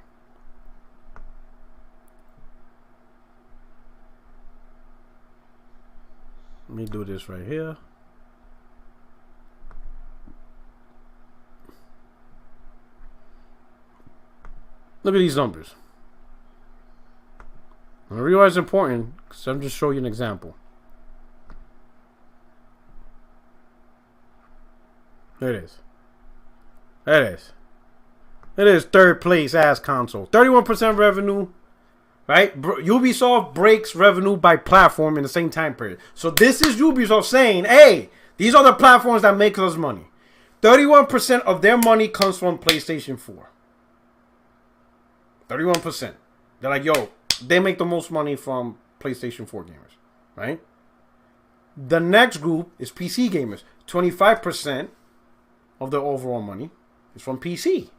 Let me do this right here. Look at these numbers. I realize it's important because I'm just showing you an example. There it is. There it is. It is third place ass console. 31% revenue. Right? Ubisoft breaks revenue by platform in the same time period. So this is Ubisoft saying, hey, these are the platforms that make us money. 31% of their money comes from PlayStation 4. 31%. They're like, yo, they make the most money from PlayStation 4 gamers. Right? The next group is PC gamers. 25% of their overall money is from PC.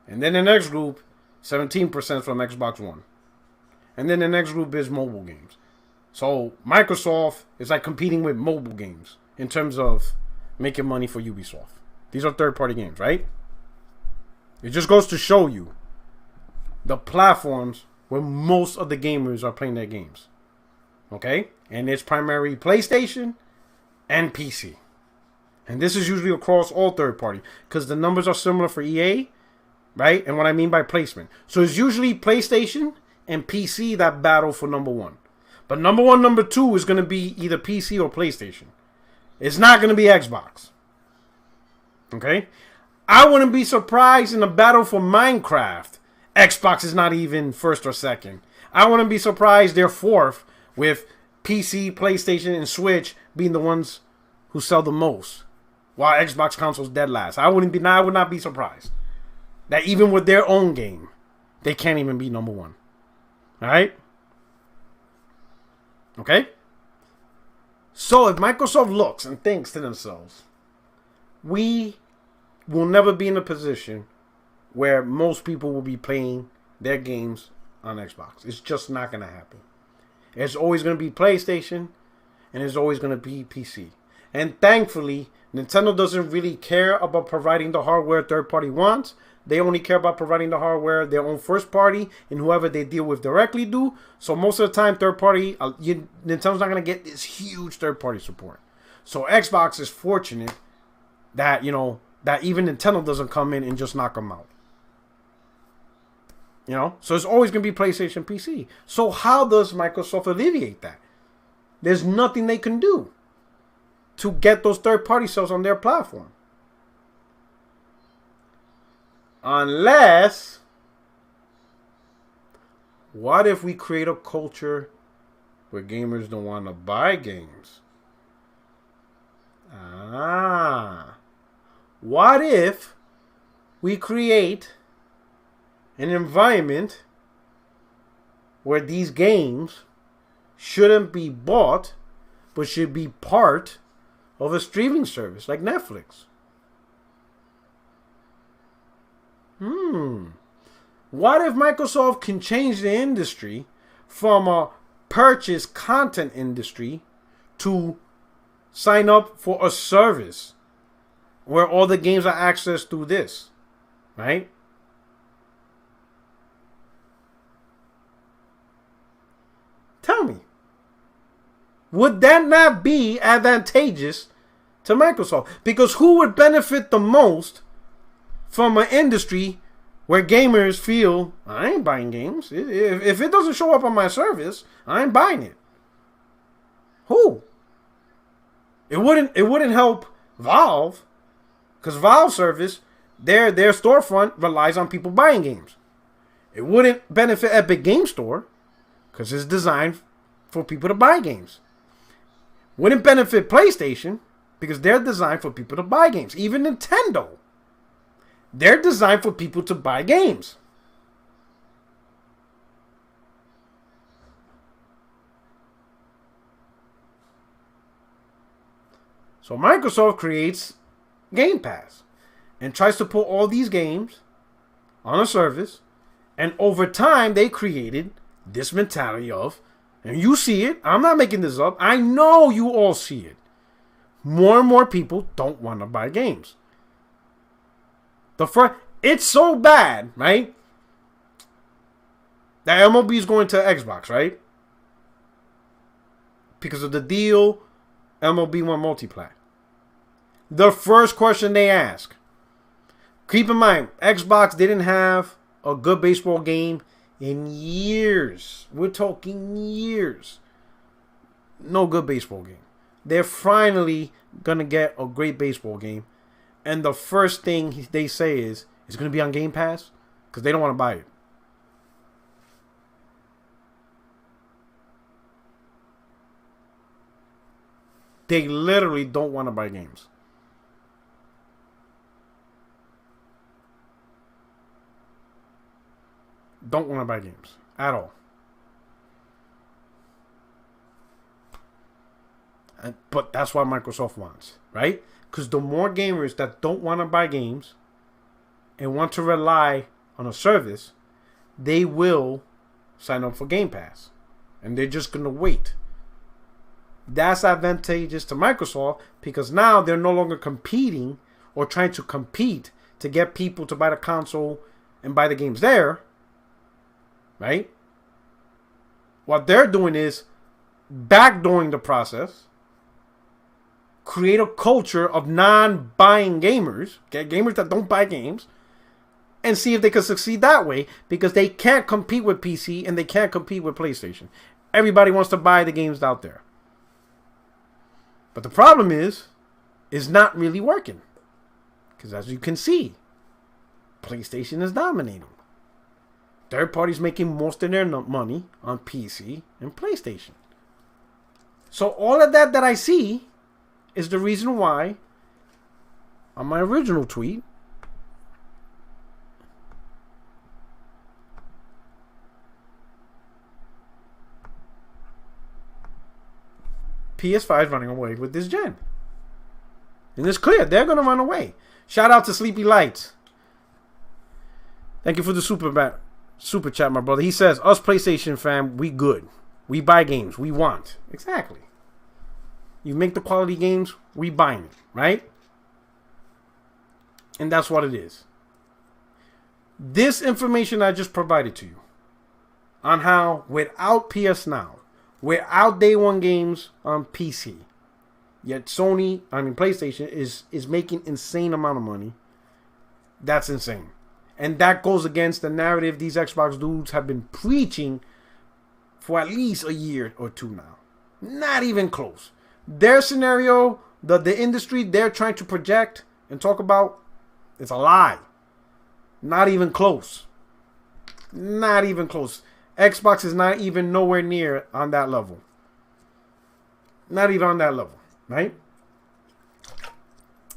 And then the next group, 17% from Xbox One. And then the next group is mobile games. So Microsoft is like competing with mobile games in terms of making money for Ubisoft. These are third-party games, right? It just goes to show you the platforms where most of the gamers are playing their games. Okay? And it's primarily PlayStation and PC. And this is usually across all third-party because the numbers are similar for EA, right? And what I mean by placement. So it's usually PlayStation and PC that battle for number one. But number one, number two is going to be either PC or PlayStation. It's not going to be Xbox. Okay? I wouldn't be surprised in the battle for Minecraft. Xbox is not even first or second. I wouldn't be surprised they're fourth with PC, PlayStation, and Switch being the ones who sell the most. While Xbox console's dead last. I would not be surprised that even with their own game, they can't even be number one. Alright? Okay? So if Microsoft looks and thinks to themselves, we will never be in a position where most people will be playing their games on Xbox. It's just not going to happen. It's always going to be PlayStation, and it's always going to be PC. And thankfully, Nintendo doesn't really care about providing the hardware third party wants. They only care about providing the hardware their own first party and whoever they deal with directly do. So most of the time, third party, Nintendo's not going to get this huge third party support. So Xbox is fortunate that, you know, that even Nintendo doesn't come in and just knock them out. You know, so it's always going to be PlayStation, PC. So how does Microsoft alleviate that? There's nothing they can do to get those third-party sales on their platform. Unless, what if we create a culture where gamers don't want to buy games? What if we create an environment where these games shouldn't be bought, but should be part of a streaming service like Netflix? What if Microsoft can change the industry from a purchase content industry to sign up for a service where all the games are accessed through this, right? Tell me, would that not be advantageous to Microsoft? Because who would benefit the most from an industry where gamers feel, I ain't buying games. If it doesn't show up on my service, I ain't buying it. Who? It wouldn't help Valve, because Valve service, their storefront relies on people buying games. It wouldn't benefit Epic Game Store, because it's designed for people to buy games. Wouldn't benefit PlayStation, because they're designed for people to buy games. Even Nintendo, they're designed for people to buy games. So Microsoft creates Game Pass and tries to put all these games on a service. And over time, they created this mentality of, and you see it, I'm not making this up, I know you all see it. More and more people don't want to buy games. It's so bad, right? That MLB is going to Xbox, right? Because of the deal, MLB went multiplat. The first question they ask, keep in mind, Xbox didn't have a good baseball game in years. We're talking years. No good baseball game. They're finally going to get a great baseball game. And the first thing they say is, it's going to be on Game Pass? Because they don't want to buy it. They literally don't want to buy games. Don't want to buy games at all. But that's what Microsoft wants, right? Because the more gamers that don't want to buy games and want to rely on a service, they will sign up for Game Pass. And they're just going to wait. That's advantageous to Microsoft because now they're no longer competing or trying to compete to get people to buy the console and buy the games there. Right? What they're doing is backdooring the process, create a culture of non-buying gamers, get gamers that don't buy games, and see if they can succeed that way because they can't compete with PC and they can't compete with PlayStation. Everybody wants to buy the games out there. But the problem is not really working. Because as you can see, PlayStation is dominating. Third parties making most of their money on PC and PlayStation. So all of that I see is the reason why on my original tweet PS5 is running away with this gen. And it's clear they're going to run away. Shout out to Sleepy Lights. Thank you for the super chat, my brother. He says, us PlayStation fam, we good. We buy games we want. Exactly. You make the quality games, we buying it, right? And that's what it is. This information I just provided to you on how without PS Now, without day one games on PC, yet PlayStation is making insane amount of money. That's insane. And that goes against the narrative these Xbox dudes have been preaching for at least a year or two now. Not even close. Their scenario, the industry they're trying to project and talk about, it's a lie. Not even close. Not even close. Xbox is not even nowhere near on that level. Not even on that level, right?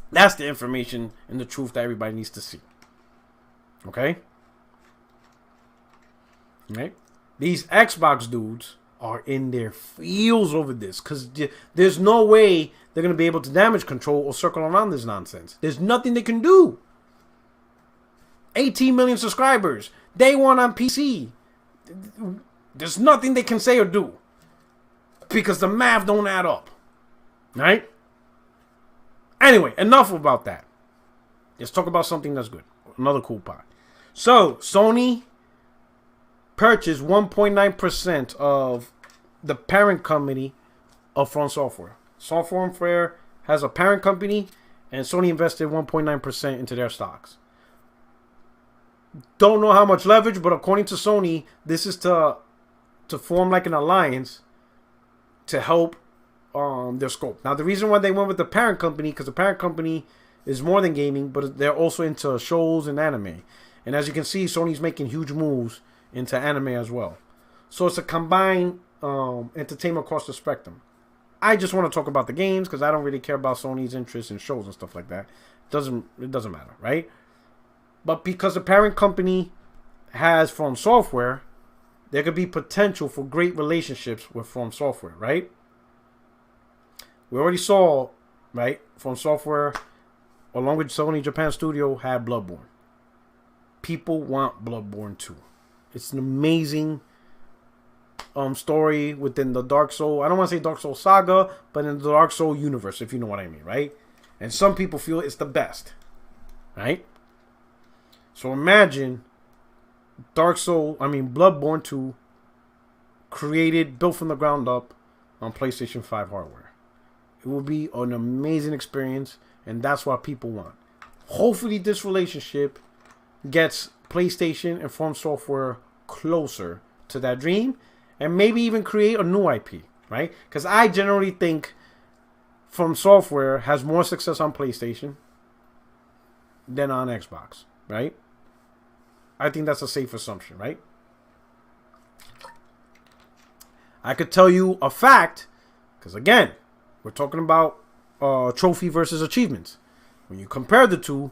That's the information and the truth that everybody needs to see. Okay? Right? These Xbox dudes are in their feels over this because there's no way they're going to be able to damage control or circle around this nonsense. There's nothing they can do. 18 million subscribers. Day one on PC. There's nothing they can say or do because the math don't add up. Right? Anyway, enough about that. Let's talk about something that's good. Another cool part. So, Sony purchased 1.9% of the parent company of From Software. Software has a parent company, and Sony invested 1.9% into their stocks. Don't know how much leverage, but according to Sony, this is to form like an alliance to help their scope. Now, the reason why they went with the parent company, because the parent company is more than gaming, but they're also into shows and anime. And as you can see, Sony's making huge moves into anime as well. So it's a combined entertainment across the spectrum. I just want to talk about the games because I don't really care about Sony's interest in shows and stuff like that. It doesn't matter, right? But because the parent company has From Software, there could be potential for great relationships with From Software, right? We already saw, right, From Software, along with Sony Japan Studio, had Bloodborne. People want Bloodborne 2. It's an amazing story within the Dark Soul. I don't want to say Dark Soul saga, but in the Dark Soul universe, if you know what I mean, right? And some people feel it's the best, right? So imagine Bloodborne 2 built from the ground up on PlayStation 5 hardware. It will be an amazing experience, and that's what people want. Hopefully this relationship gets PlayStation and From Software closer to that dream, and maybe even create a new IP, right? Because I generally think From Software has more success on PlayStation than on Xbox, right? I think that's a safe assumption, right? I could tell you a fact, because again, we're talking about trophy versus achievements. When you compare the two,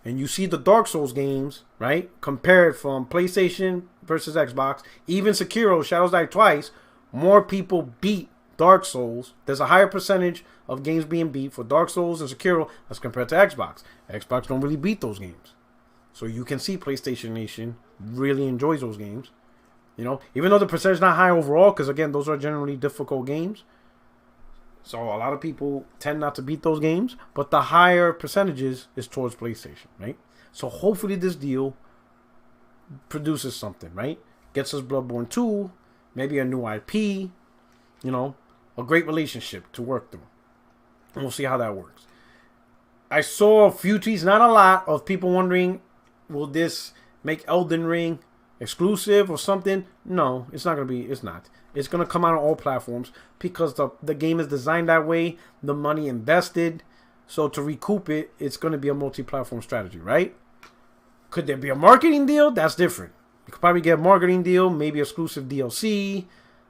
and you see the Dark Souls games, right, compared from PlayStation versus Xbox, even Sekiro, Shadows Die Twice, more people beat Dark Souls. There's a higher percentage of games being beat for Dark Souls and Sekiro as compared to Xbox. Xbox don't really beat those games. So you can see PlayStation Nation really enjoys those games. You know, even though the percentage is not high overall, because again, those are generally difficult games. So a lot of people tend not to beat those games, but the higher percentages is towards PlayStation, right? So hopefully this deal produces something, right? Gets us Bloodborne 2, maybe a new IP, you know, a great relationship to work through. And we'll see how that works. I saw a few tweets, not a lot, of people wondering, will this make Elden Ring exclusive or something? No, it's not going to be. It's not. It's going to come out on all platforms because the game is designed that way. The money invested. So to recoup it, it's going to be a multi-platform strategy, right? Could there be a marketing deal? That's different. You could probably get a marketing deal, maybe exclusive DLC,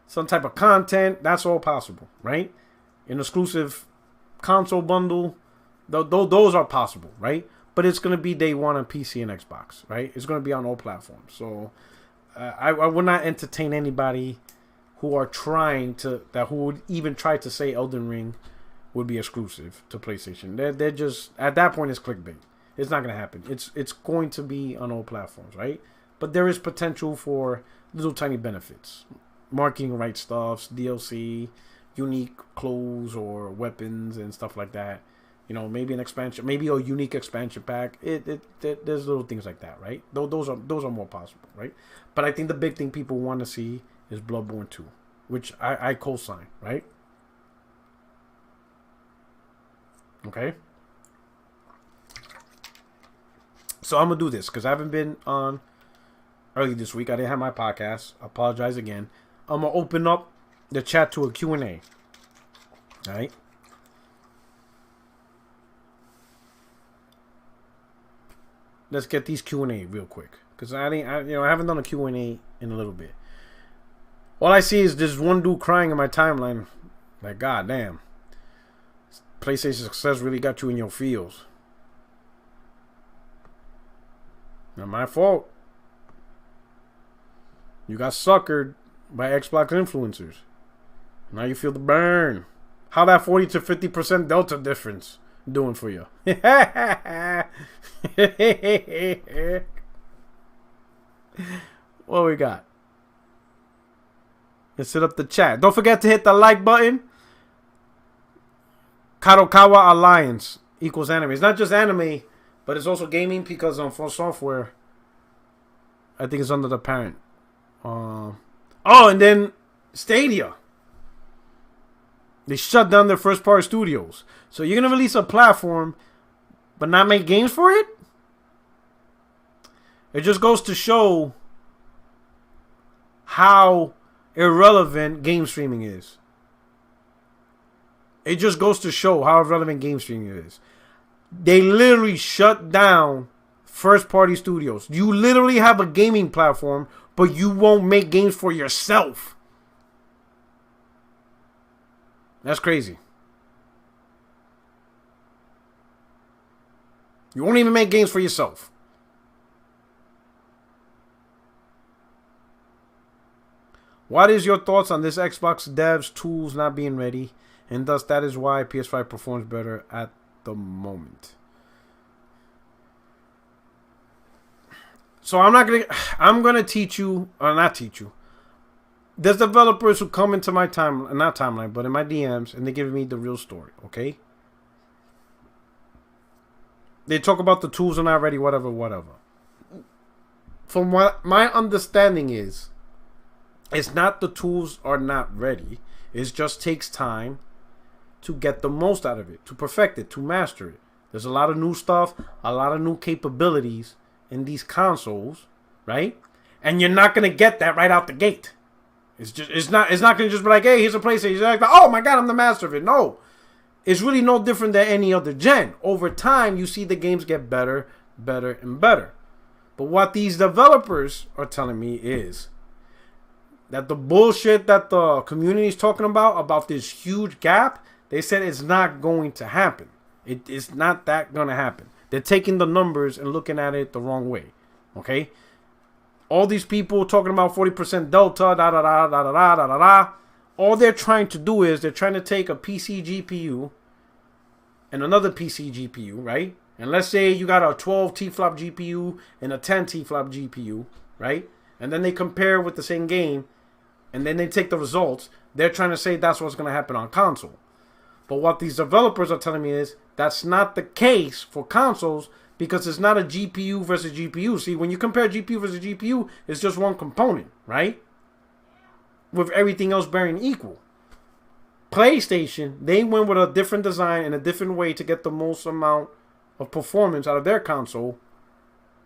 some type of content. That's all possible, right? An exclusive console bundle. Those are possible, right? But it's going to be day one on PC and Xbox, right? It's going to be on all platforms. So I would not entertain anybody who would even try to say Elden Ring would be exclusive to PlayStation. They're just, at that point, it's clickbait. It's not going to happen. It's going to be on all platforms, right? But there is potential for little tiny benefits. Marketing right stuffs, DLC, unique clothes or weapons and stuff like that. You know, maybe an expansion, maybe a unique expansion pack. There's little things like that, right? Those are more possible, right? But I think the big thing people want to see is Bloodborne 2, which I co-sign, right? Okay. So I'm gonna do this because I haven't been on early this week. I didn't have my podcast. I apologize again. I'm gonna open up the chat to a Q&A. All right. Let's get these Q&A real quick because I haven't done a Q&A in a little bit. All I see is this one dude crying in my timeline. Like, god damn, PlayStation Success really got you in your feels. Not my fault. You got suckered by Xbox influencers. Now you feel the burn. How that 40 to 50% delta difference doing for you? What we got? Let's set up the chat. Don't forget to hit the like button. Kadokawa Alliance equals anime. It's not just anime, but it's also gaming because on Full Software, I think it's under the parent. And then Stadia. They shut down their first party studios. So you're going to release a platform but not make games for it? It just goes to show how irrelevant game streaming is. It just goes to show how irrelevant game streaming is. They literally shut down first party studios. You literally have a gaming platform, but you won't make games for yourself. That's crazy. You won't even make games for yourself. What is your thoughts on this Xbox devs tools not being ready, and thus that is why PS5 performs better at the moment? So I'm gonna teach you, or not teach you. There's developers who come into my timeline, but in my DMs, and they give me the real story, okay? They talk about the tools are not ready, whatever. From what my understanding is, it's not the tools are not ready. It just takes time to get the most out of it, to perfect it, to master it. There's a lot of new stuff, a lot of new capabilities in these consoles, right? And you're not gonna get that right out the gate. It's not gonna just be like, hey, here's a PlayStation. You're like, oh my god, I'm the master of it. No. It's really no different than any other gen. Over time, you see the games get better, and better. But what these developers are telling me is that the bullshit that the community is talking about this huge gap, they said it's not going to happen. It's not that going to happen. They're taking the numbers and looking at it the wrong way. Okay? All these people talking about 40% delta, all they're trying to do is they're trying to take a PC GPU and another PC GPU, right? And let's say you got a 12 T-flop GPU and a 10 T-flop GPU, right? And then they compare with the same game, and then they take the results. They're trying to say that's what's going to happen on console. But what these developers are telling me is that's not the case for consoles because it's not a GPU versus GPU. See, when you compare GPU versus GPU, it's just one component, right? With everything else bearing equal. PlayStation, they went with a different design and a different way to get the most amount of performance out of their console.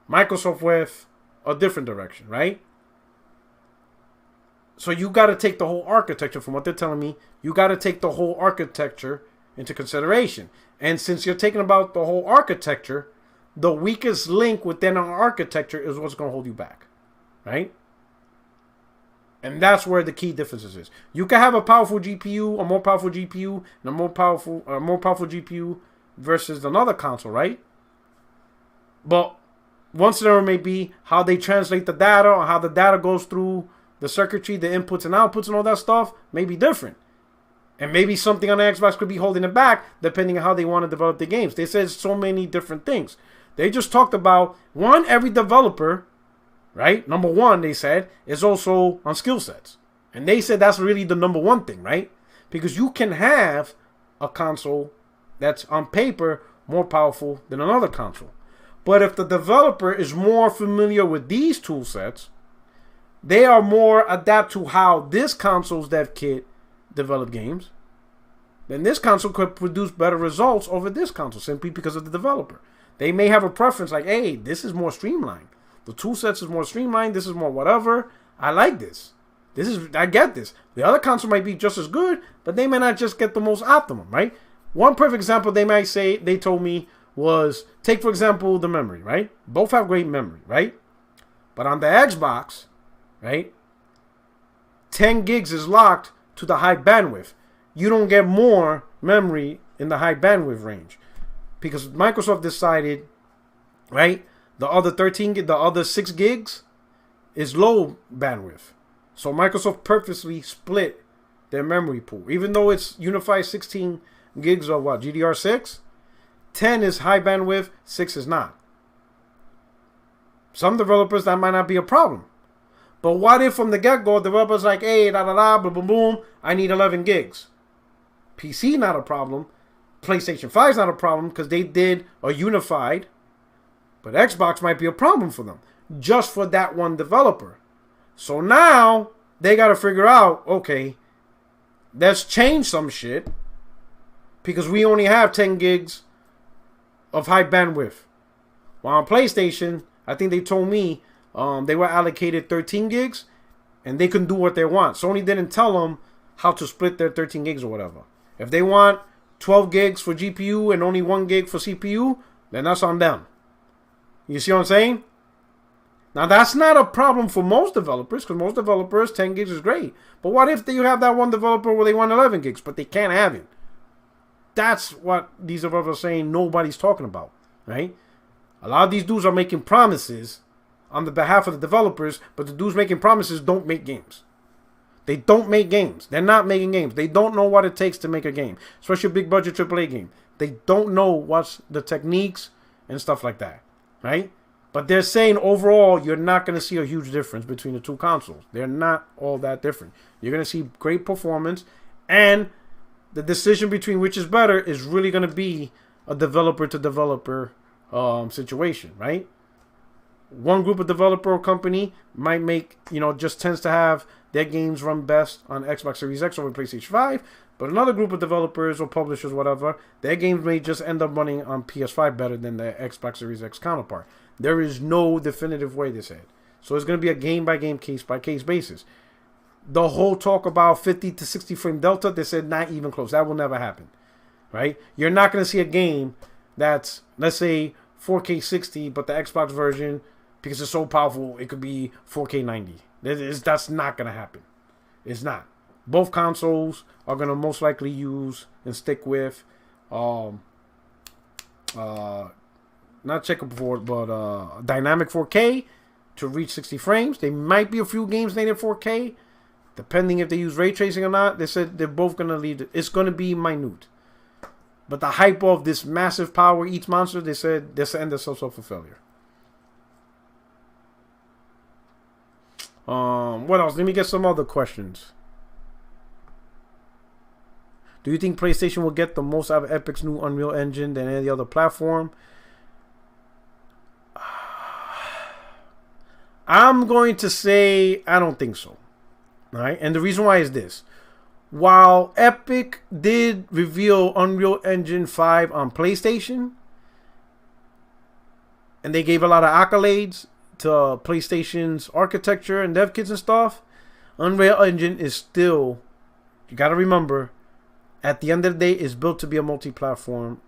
Microsoft with a different direction, right? So you got to take the whole architecture, from what they're telling me, you got to take the whole architecture into consideration. And since you're taking about the whole architecture, the weakest link within our architecture is what's going to hold you back, right? And that's where the key differences is. You can have a powerful GPU, a more powerful GPU, and a more powerful GPU versus another console, right? But once there may be how they translate the data or how the data goes through the circuitry, the inputs and outputs and all that stuff may be different. And maybe something on the Xbox could be holding it back depending on how they want to develop the games. They said so many different things. They just talked about, one, every developer, right? Number one, they said, is also on skill sets. And they said that's really the number one thing, right? Because you can have a console that's on paper more powerful than another console. But if the developer is more familiar with these tool sets, they are more adapt to how this console's dev kit develop games, then this console could produce better results over this console simply because of the developer. They may have a preference like, hey, this is more streamlined. The tool sets is more streamlined. This is more whatever. I like this. I get this. The other console might be just as good, but they may not just get the most optimum, right? One perfect example they might say, they told me, was, take for example the memory, right? Both have great memory, right? But on the Xbox, right, 10 gigs is locked to the high bandwidth. You don't get more memory in the high bandwidth range because Microsoft decided, right, the other 6 gigs is low bandwidth. So Microsoft purposely split their memory pool. Even though it's unified 16 gigs of what, GDR6, 10 is high bandwidth, 6 is not. Some developers, that might not be a problem. But what if from the get-go, developers like, hey, boom, boom, boom, I need 11 gigs. PC, not a problem. PlayStation 5 is not a problem because they did a unified. But Xbox might be a problem for them, just for that one developer. So now, they got to figure out, okay, let's change some shit because we only have 10 gigs of high bandwidth. While on PlayStation, I think they told me they were allocated 13 gigs and they can do what they want. Sony didn't tell them how to split their 13 gigs or whatever. If they want 12 gigs for GPU and only 1 gig for CPU, then that's on them. You see what I'm saying? Now, that's not a problem for most developers because most developers, 10 gigs is great. But what if you have that one developer where they want 11 gigs, but they can't have it? That's what these developers are saying nobody's talking about, right? A lot of these dudes are making promises on the behalf of the developers, but the dudes making promises don't make games. They don't make games. They're not making games. They don't know what it takes to make a game, especially a big budget AAA game. They don't know what's the techniques and stuff like that, right? But they're saying overall, you're not going to see a huge difference between the two consoles. They're not all that different. You're going to see great performance, and the decision between which is better is really going to be a developer-to-developer situation, right? One group of developer or company might make, just tends to have their games run best on Xbox Series X over PlayStation 5, but another group of developers or publishers, whatever, their games may just end up running on PS5 better than their Xbox Series X counterpart. There is no definitive way, they said. So it's going to be a game-by-game, case-by-case basis. The whole talk about 50 to 60 frame delta, they said not even close. That will never happen, right? You're not going to see a game that's, let's say, 4K 60, but the Xbox version, because it's so powerful, it could be 4K 90. That's not going to happen. It's not. Both consoles are going to most likely use and stick with not checkerboard, but dynamic 4K to reach 60 frames. There might be a few games native 4K, depending if they use ray tracing or not. They said they're both going to leave. It's going to be minute. But the hype of this massive power each monster, they said they're setting themselves up for failure. What else? Let me get some other questions. Do you think PlayStation will get the most out of Epic's new Unreal Engine than any other platform? I'm going to say I don't think so. All right? And the reason why is this. While Epic did reveal Unreal Engine 5 on PlayStation, and they gave a lot of accolades to PlayStation's architecture and dev kits and stuff, Unreal Engine is still, you got to remember, at the end of the day, is built to be a multi-platform,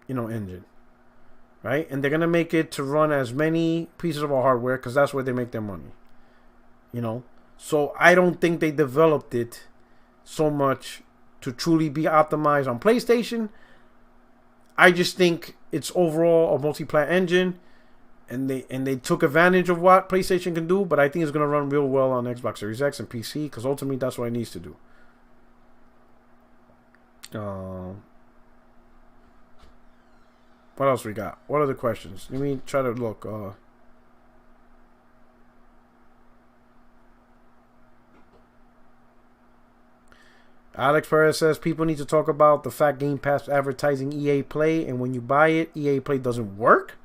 engine. Right? And they're going to make it to run as many pieces of hardware because that's where they make their money. So I don't think they developed it so much to truly be optimized on PlayStation. I just think it's overall a multi-plat engine, and they took advantage of what PlayStation can do, but I think it's going to run real well on Xbox Series X and PC because ultimately that's what it needs to do. What else we got? What other questions? Let me try to look. Alex Perez says people need to talk about the fact Game Pass advertising EA Play, and when you buy it, EA Play doesn't work.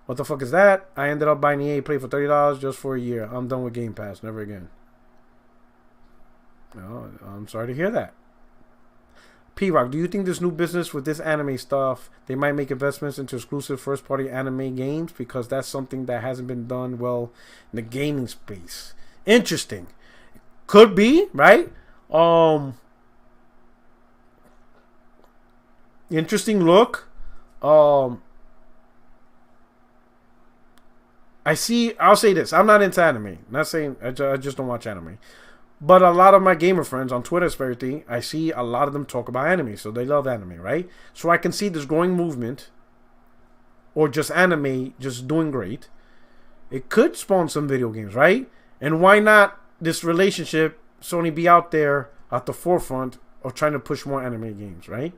What the fuck is that? I ended up buying EA Play for $30 just for a year. I'm done with Game Pass. Never again. No, I'm sorry to hear that. P-Rock, do you think this new business with this anime stuff, they might make investments into exclusive first-party anime games? Because that's something that hasn't been done well in the gaming space. Interesting. Could be, right? Interesting look. I'll say this. I'm not into anime. Not saying I just don't watch anime. But a lot of my gamer friends on Twitter, especially, I see a lot of them talk about anime. So they love anime, right? So I can see this growing movement, or just anime just doing great. It could spawn some video games, right? And why not this relationship, Sony be out there at the forefront of trying to push more anime games, right?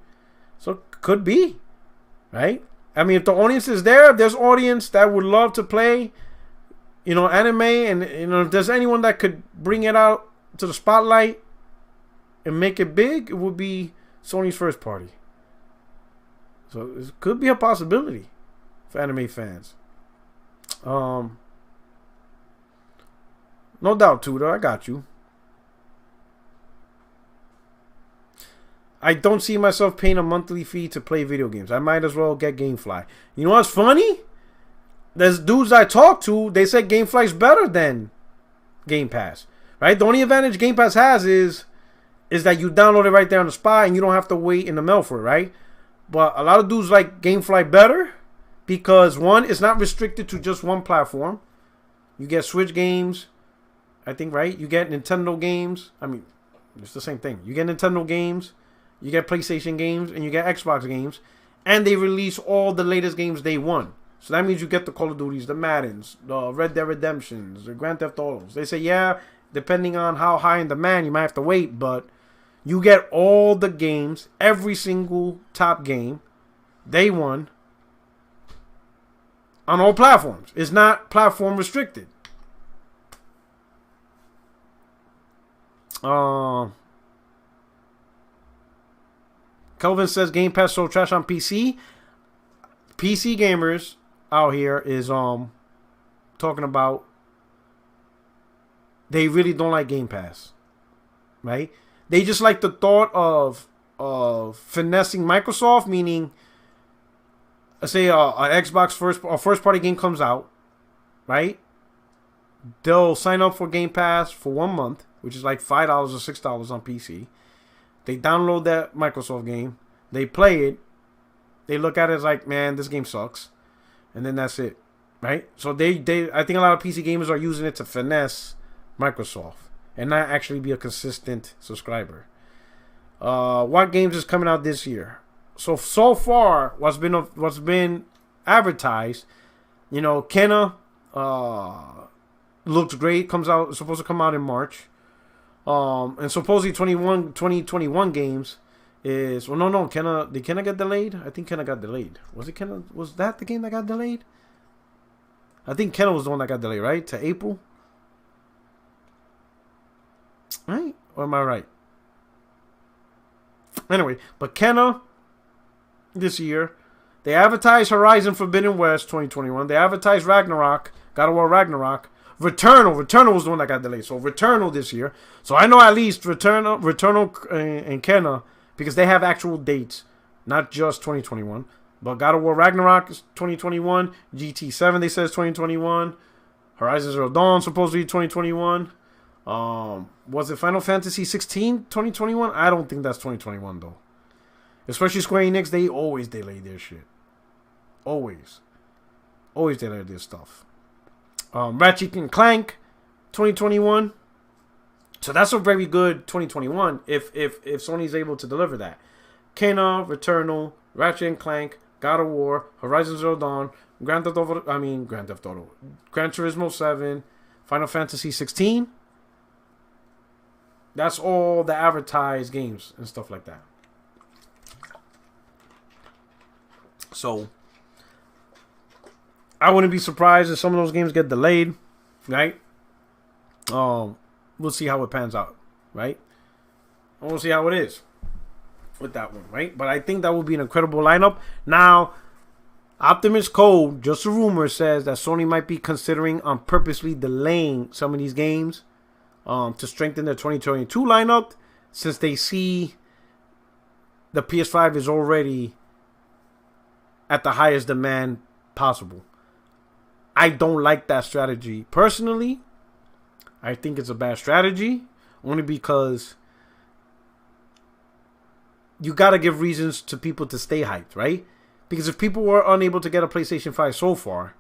So could be, right? I mean, if the audience is there, if there's audience that would love to play, anime, and if there's anyone that could bring it out to the spotlight and make it big, it would be Sony's first party. So it could be a possibility for anime fans. No doubt, Tudor. I got you. I don't see myself paying a monthly fee to play video games. I might as well get GameFly. You know what's funny? There's dudes I talk to, they say GameFly's better than Game Pass. Right? The only advantage Game Pass has is that you download it right there on the spot and you don't have to wait in the mail for it, right? But a lot of dudes like GameFly better because, one, it's not restricted to just one platform. You get Switch games, I think, right? You get Nintendo games. I mean, it's the same thing. You get Nintendo games, you get PlayStation games, and you get Xbox games. And they release all the latest games day one. So that means you get the Call of Duties, the Maddens, the Red Dead Redemptions, the Grand Theft Autos. They say, yeah, depending on how high in demand, you might have to wait, but you get all the games, every single top game, day one, on all platforms. It's not platform restricted. Kelvin says Game Pass so trash on PC. PC gamers out here is talking about they really don't like Game Pass, right? They just like the thought of finessing Microsoft, meaning, let's say an Xbox first party game comes out, right? They'll sign up for Game Pass for 1 month, which is like $5 or $6 on PC. They download that Microsoft game, they play it, they look at it as like, man, this game sucks, and then that's it, right? So I think a lot of PC gamers are using it to finesse Microsoft and not actually be a consistent subscriber. What games is coming out this year? So far, what's been advertised, Kenna looks great. It's supposed to come out in March. And supposedly 2021 games is, well, no, did Kenna get delayed? I think Kenna got delayed. Was that the game that got delayed? I think Kenna was the one that got delayed, right? To April? Right? Or am I right? Anyway, but Kenna this year, they advertised Horizon Forbidden West 2021. They advertised Ragnarok, God of War Ragnarok. Returnal was the one that got delayed. So Returnal this year. So I know at least Returnal and Kenna, because they have actual dates, not just 2021. But God of War Ragnarok is 2021. GT7 they says 2021. Horizon Zero Dawn supposedly 2021. Was it Final Fantasy 16 2021? I don't think that's 2021 though. Especially Square Enix, they always delay their shit. Always delay their stuff. Ratchet and Clank 2021. So that's a very good 2021 if Sony's able to deliver that. Kena, Returnal, Ratchet and Clank, God of War, Horizon Zero Dawn, Gran Turismo 7, Final Fantasy 16. That's all the advertised games and stuff like that. So I wouldn't be surprised if some of those games get delayed, right? We'll see how it pans out, right? We'll see how it is with that one, right? But I think that would be an incredible lineup. Now, Optimus Code, just a rumor, says that Sony might be considering on purposely delaying some of these games to strengthen their 2022 lineup, since they see the PS5 is already at the highest demand possible. I don't like that strategy. Personally, I think it's a bad strategy, only because you got to give reasons to people to stay hyped, right? Because if people were unable to get a PlayStation 5 so far,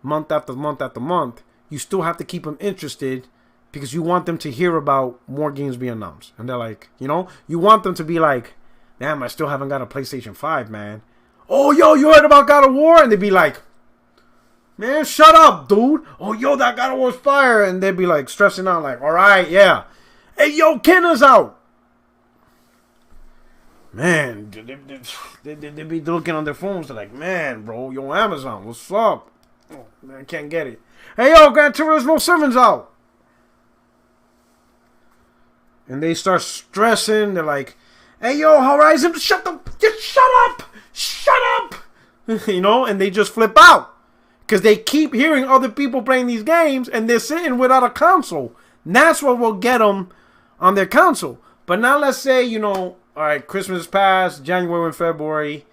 month after month after month, you still have to keep them interested because you want them to hear about more games being announced. And they're like, you know, you want them to be like, damn, I still haven't got a PlayStation 5, man. Oh, yo, you heard about God of War? And they'd be like, man, shut up, dude. Oh, yo, that God of War's fire. And they'd be like stressing out like, all right, yeah. Hey, yo, Kenna's out. Man, they be looking on their phones. They're like, man, bro, yo, Amazon, what's up? Oh, man, I can't get it. Hey, yo, Gran Turismo 7's out. And they start stressing. They're like, hey, yo, Horizon, shut up. Shut up. You know, and they just flip out. Because they keep hearing other people playing these games, and they're sitting without a console. And that's what will get them on their console. But now let's say, you know, all right, Christmas passed, January and February,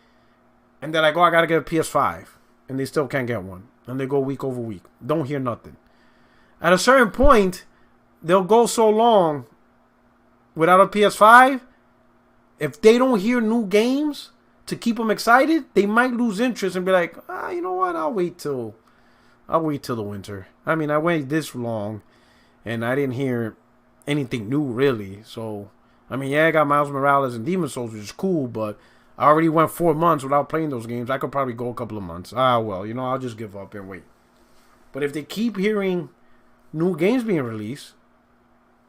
and they're like, oh, I got to get a PS5. And they still can't get one. And they go week over week. Don't hear nothing. At a certain point, they'll go so long without a PS5. If they don't hear new games to keep them excited, they might lose interest and be like, you know what, I'll wait till the winter. I mean, I waited this long, and I didn't hear anything new, really. So, I mean, yeah, I got Miles Morales and Demon's Souls, which is cool, but I already went 4 months without playing those games. I could probably go a couple of months. Well, you know, I'll just give up and wait. But if they keep hearing new games being released,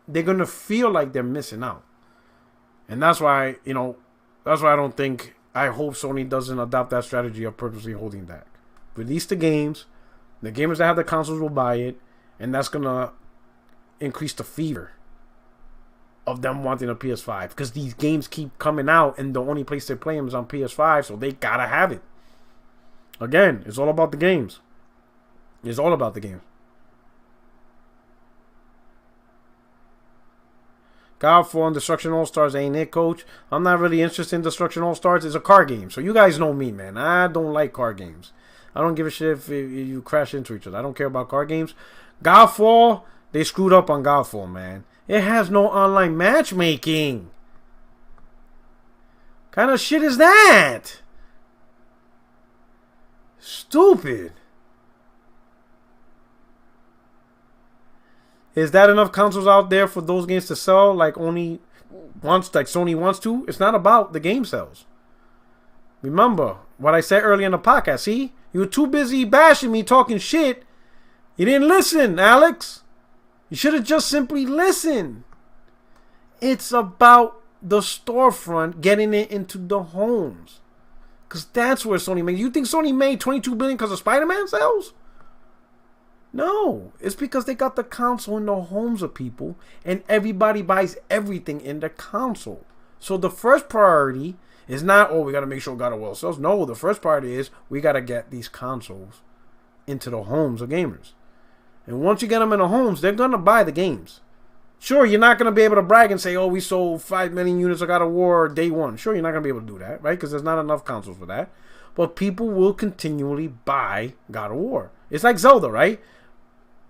they're going to feel like they're missing out. And that's why, you know, I hope Sony doesn't adopt that strategy of purposely holding back. Release the games. The gamers that have the consoles will buy it. And that's going to increase the fever of them wanting a PS5. Because these games keep coming out, and the only place they play them is on PS5. So they got to have it. Again, it's all about the games. It's all about the games. Godfall and Destruction All-Stars ain't it, coach. I'm not really interested in Destruction All-Stars. It's a car game. So you guys know me, man. I don't like car games. I don't give a shit if you crash into each other. I don't care about car games. Godfall, they screwed up on Godfall, man. It has no online matchmaking. Kind of shit is that? Stupid. Is that enough consoles out there for those games to sell like Sony wants to? It's not about the game sales. Remember what I said earlier in the podcast. See? You were too busy bashing me, talking shit. You didn't listen, Alex. You should have just simply listened. It's about the storefront getting it into the homes. Because that's where Sony made. You think Sony made $22 billion because of Spider-Man sales? No, it's because they got the console in the homes of people, and everybody buys everything in the console. So the first priority is not, oh, we got to make sure God of War sells. No, the first priority is we got to get these consoles into the homes of gamers. And once you get them in the homes, they're going to buy the games. Sure, you're not going to be able to brag and say, oh, we sold 5 million units of God of War day one. Sure, you're not going to be able to do that, right? Because there's not enough consoles for that. But people will continually buy God of War. It's like Zelda, right?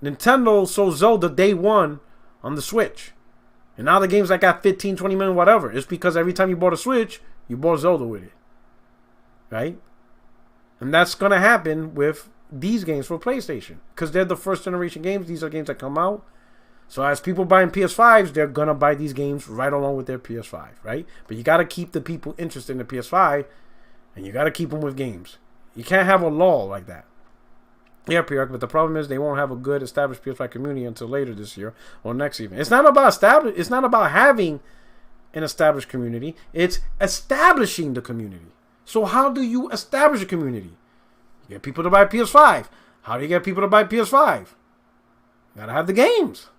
Nintendo sold Zelda day one on the Switch. And now the game's like got 15, 20 million, whatever. It's because every time you bought a Switch, you bought Zelda with it. Right? And that's going to happen with these games for PlayStation. Because they're the first generation games. These are games that come out. So as people buying PS5s, they're going to buy these games right along with their PS5. Right? But you got to keep the people interested in the PS5. And you got to keep them with games. You can't have a lull like that. Yeah, Pierre, but the problem is they won't have a good established PS5 community until later this year or next even. It's not about having an established community. It's establishing the community. So how do you establish a community? You get people to buy PS5. How do you get people to buy PS5? You gotta have the games.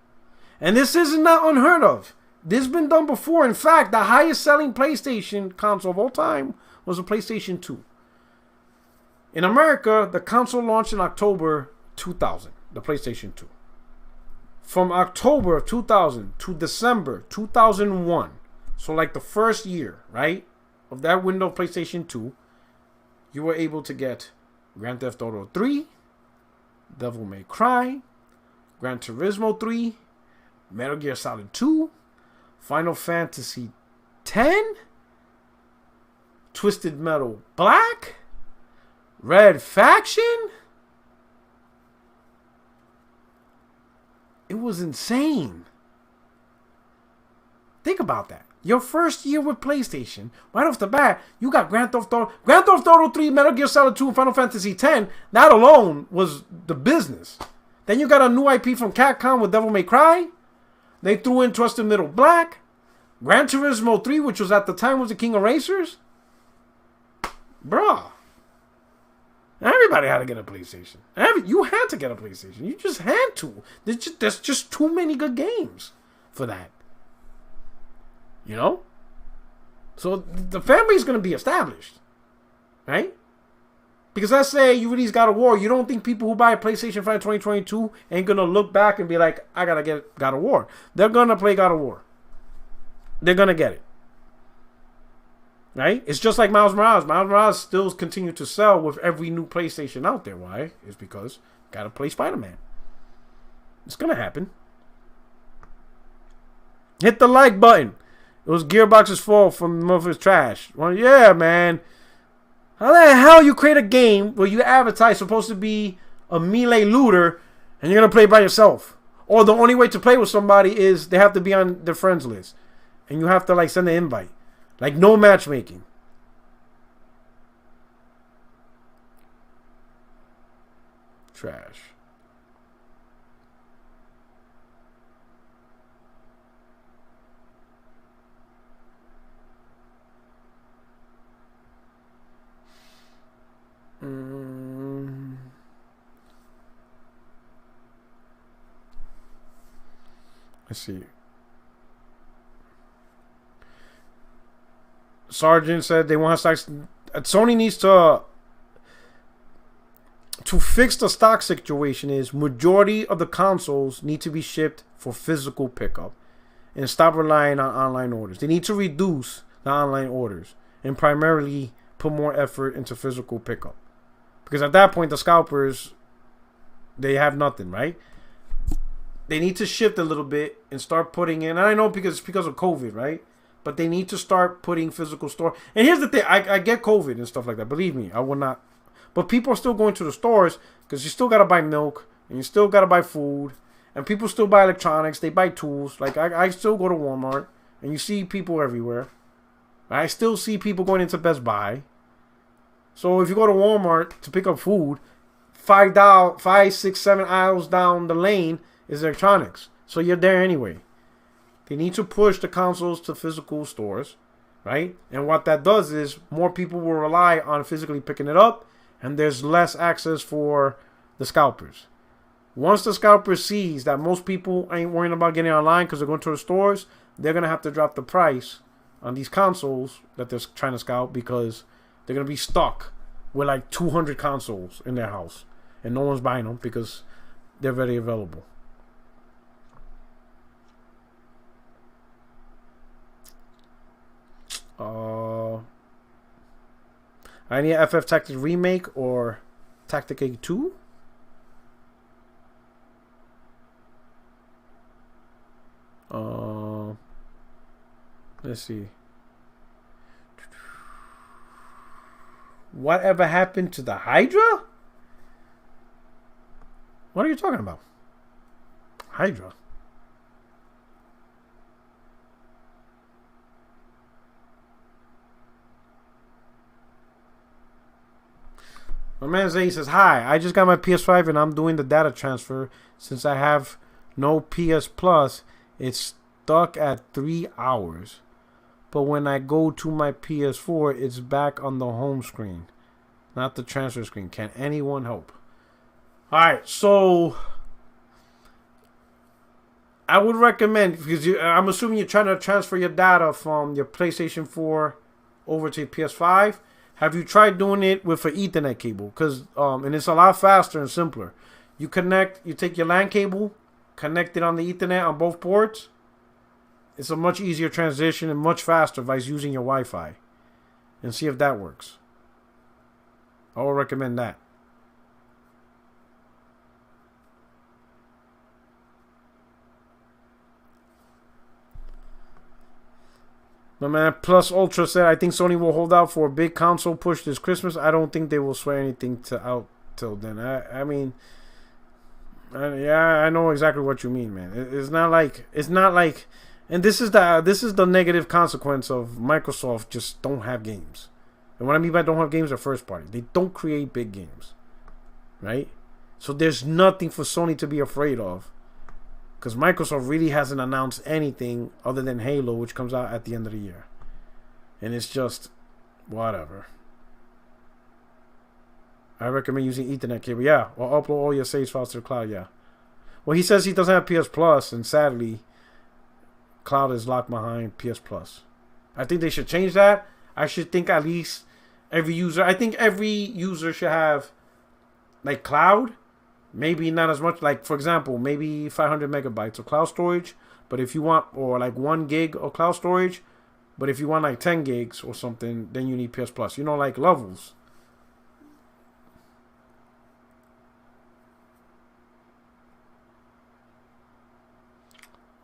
And this is not unheard of. This has been done before. In fact, the highest selling PlayStation console of all time was a PlayStation 2. In America, the console launched in October 2000, the PlayStation 2. From October of 2000 to December 2001, so like the first year, right, of that window of PlayStation 2, you were able to get Grand Theft Auto 3, Devil May Cry, Gran Turismo 3, Metal Gear Solid 2, Final Fantasy X, Twisted Metal Black, Red Faction. It was insane. Think about that. Your first year with PlayStation, right off the bat, you got Grand Theft Auto 3, Metal Gear Solid 2, and Final Fantasy X. That alone was the business. Then you got a new IP from Capcom with Devil May Cry. They threw in Twisted Metal Black. Gran Turismo 3, which was at the time was the king of racers. Bruh. Everybody had to get a PlayStation. You had to get a PlayStation. You just had to. There's just too many good games for that. You know? So the family's going to be established. Right? Because let's say you release God of War. You don't think people who buy a PlayStation 5 2022 ain't going to look back and be like, I got to get God of War. They're going to play God of War. They're going to get it. Right? It's just like Miles Morales. Miles Morales still continue to sell with every new PlayStation out there. Why? It's because got to play Spider-Man. It's going to happen. Hit the like button. It was Gearbox's fault from Motherfucker's Trash. Well, yeah, man. How the hell you create a game where you advertise supposed to be a melee looter and you're going to play by yourself? Or the only way to play with somebody is they have to be on their friends list. And you have to like send an invite. Like no matchmaking. Trash. Let's see. Sergeant said they want stocks. Sony needs to fix the stock situation. Is majority of the consoles need to be shipped for physical pickup and stop relying on online orders. They need to reduce the online orders and primarily put more effort into physical pickup, because at that point the scalpers, they have nothing, right? They need to shift a little bit and start putting in. And I know because it's because of COVID, right? But they need to start putting physical store. And here's the thing. I get COVID and stuff like that. Believe me, I will not. But people are still going to the stores because you still got to buy milk. And you still got to buy food. And people still buy electronics. They buy tools. Like, I still go to Walmart. And you see people everywhere. I still see people going into Best Buy. So if you go to Walmart to pick up food, 5, 6, 7 aisles down the lane is electronics. So you're there anyway. They need to push the consoles to physical stores, right? And what that does is more people will rely on physically picking it up, and there's less access for the scalpers. Once the scalper sees that most people ain't worrying about getting online because they're going to the stores, they're going to have to drop the price on these consoles that they're trying to scalp, because they're going to be stuck with like 200 consoles in their house, and no one's buying them because they're very available. I need FF Tactics Remake or Tactic 2. Let's see. Whatever happened to the Hydra? What are you talking about? Hydra. My man Zay says, hi, I just got my PS5 and I'm doing the data transfer. Since I have no PS Plus, it's stuck at 3 hours. But when I go to my PS4, it's back on the home screen. not the transfer screen. Can anyone help? All right, so I would recommend, because I'm assuming you're trying to transfer your data from your PlayStation 4 over to your PS5. Have you tried doing it with an Ethernet cable? Because and it's a lot faster and simpler. You take your LAN cable, connect it on the Ethernet on both ports. It's a much easier transition and much faster by using your Wi-Fi. And see if that works. I would recommend that. My man Plus Ultra said, I think Sony will hold out for a big console push this Christmas. I don't think they will swear anything out till then. I mean, I know exactly what you mean, man. It's not like, and this is the negative consequence of Microsoft just don't have games. And what I mean by don't have games are first party. They don't create big games, right? So there's nothing for Sony to be afraid of. Because Microsoft really hasn't announced anything other than Halo, which comes out at the end of the year. And it's just, whatever. I recommend using Ethernet cable. Yeah, or upload all your saves files to the cloud, yeah. Well, he says he doesn't have PS Plus, and sadly, cloud is locked behind PS Plus. I think they should change that. I should think at least every user should have, like, cloud. Maybe not as much, like, for example, maybe 500 megabytes of cloud storage. But if you want, or like 1 gig of cloud storage. But if you want like 10 gigs or something, then you need PS Plus. You know, like levels.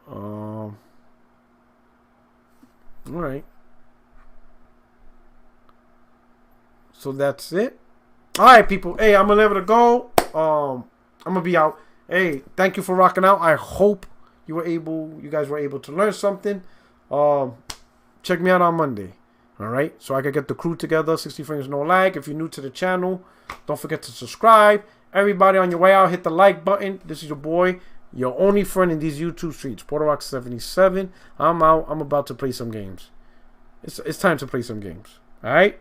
All right. So that's it. All right, people. Hey, I'm gonna let it go. I'm gonna be out. Hey, thank you for rocking out. I hope you guys were able to learn something. Check me out on Monday. All right, so I can get the crew together. 60 frames, no lag. If you're new to the channel, don't forget to subscribe. Everybody on your way out, hit the like button. This is your boy, your only friend in these YouTube streets, PorterRock77. I'm out. I'm about to play some games. It's time to play some games. All right.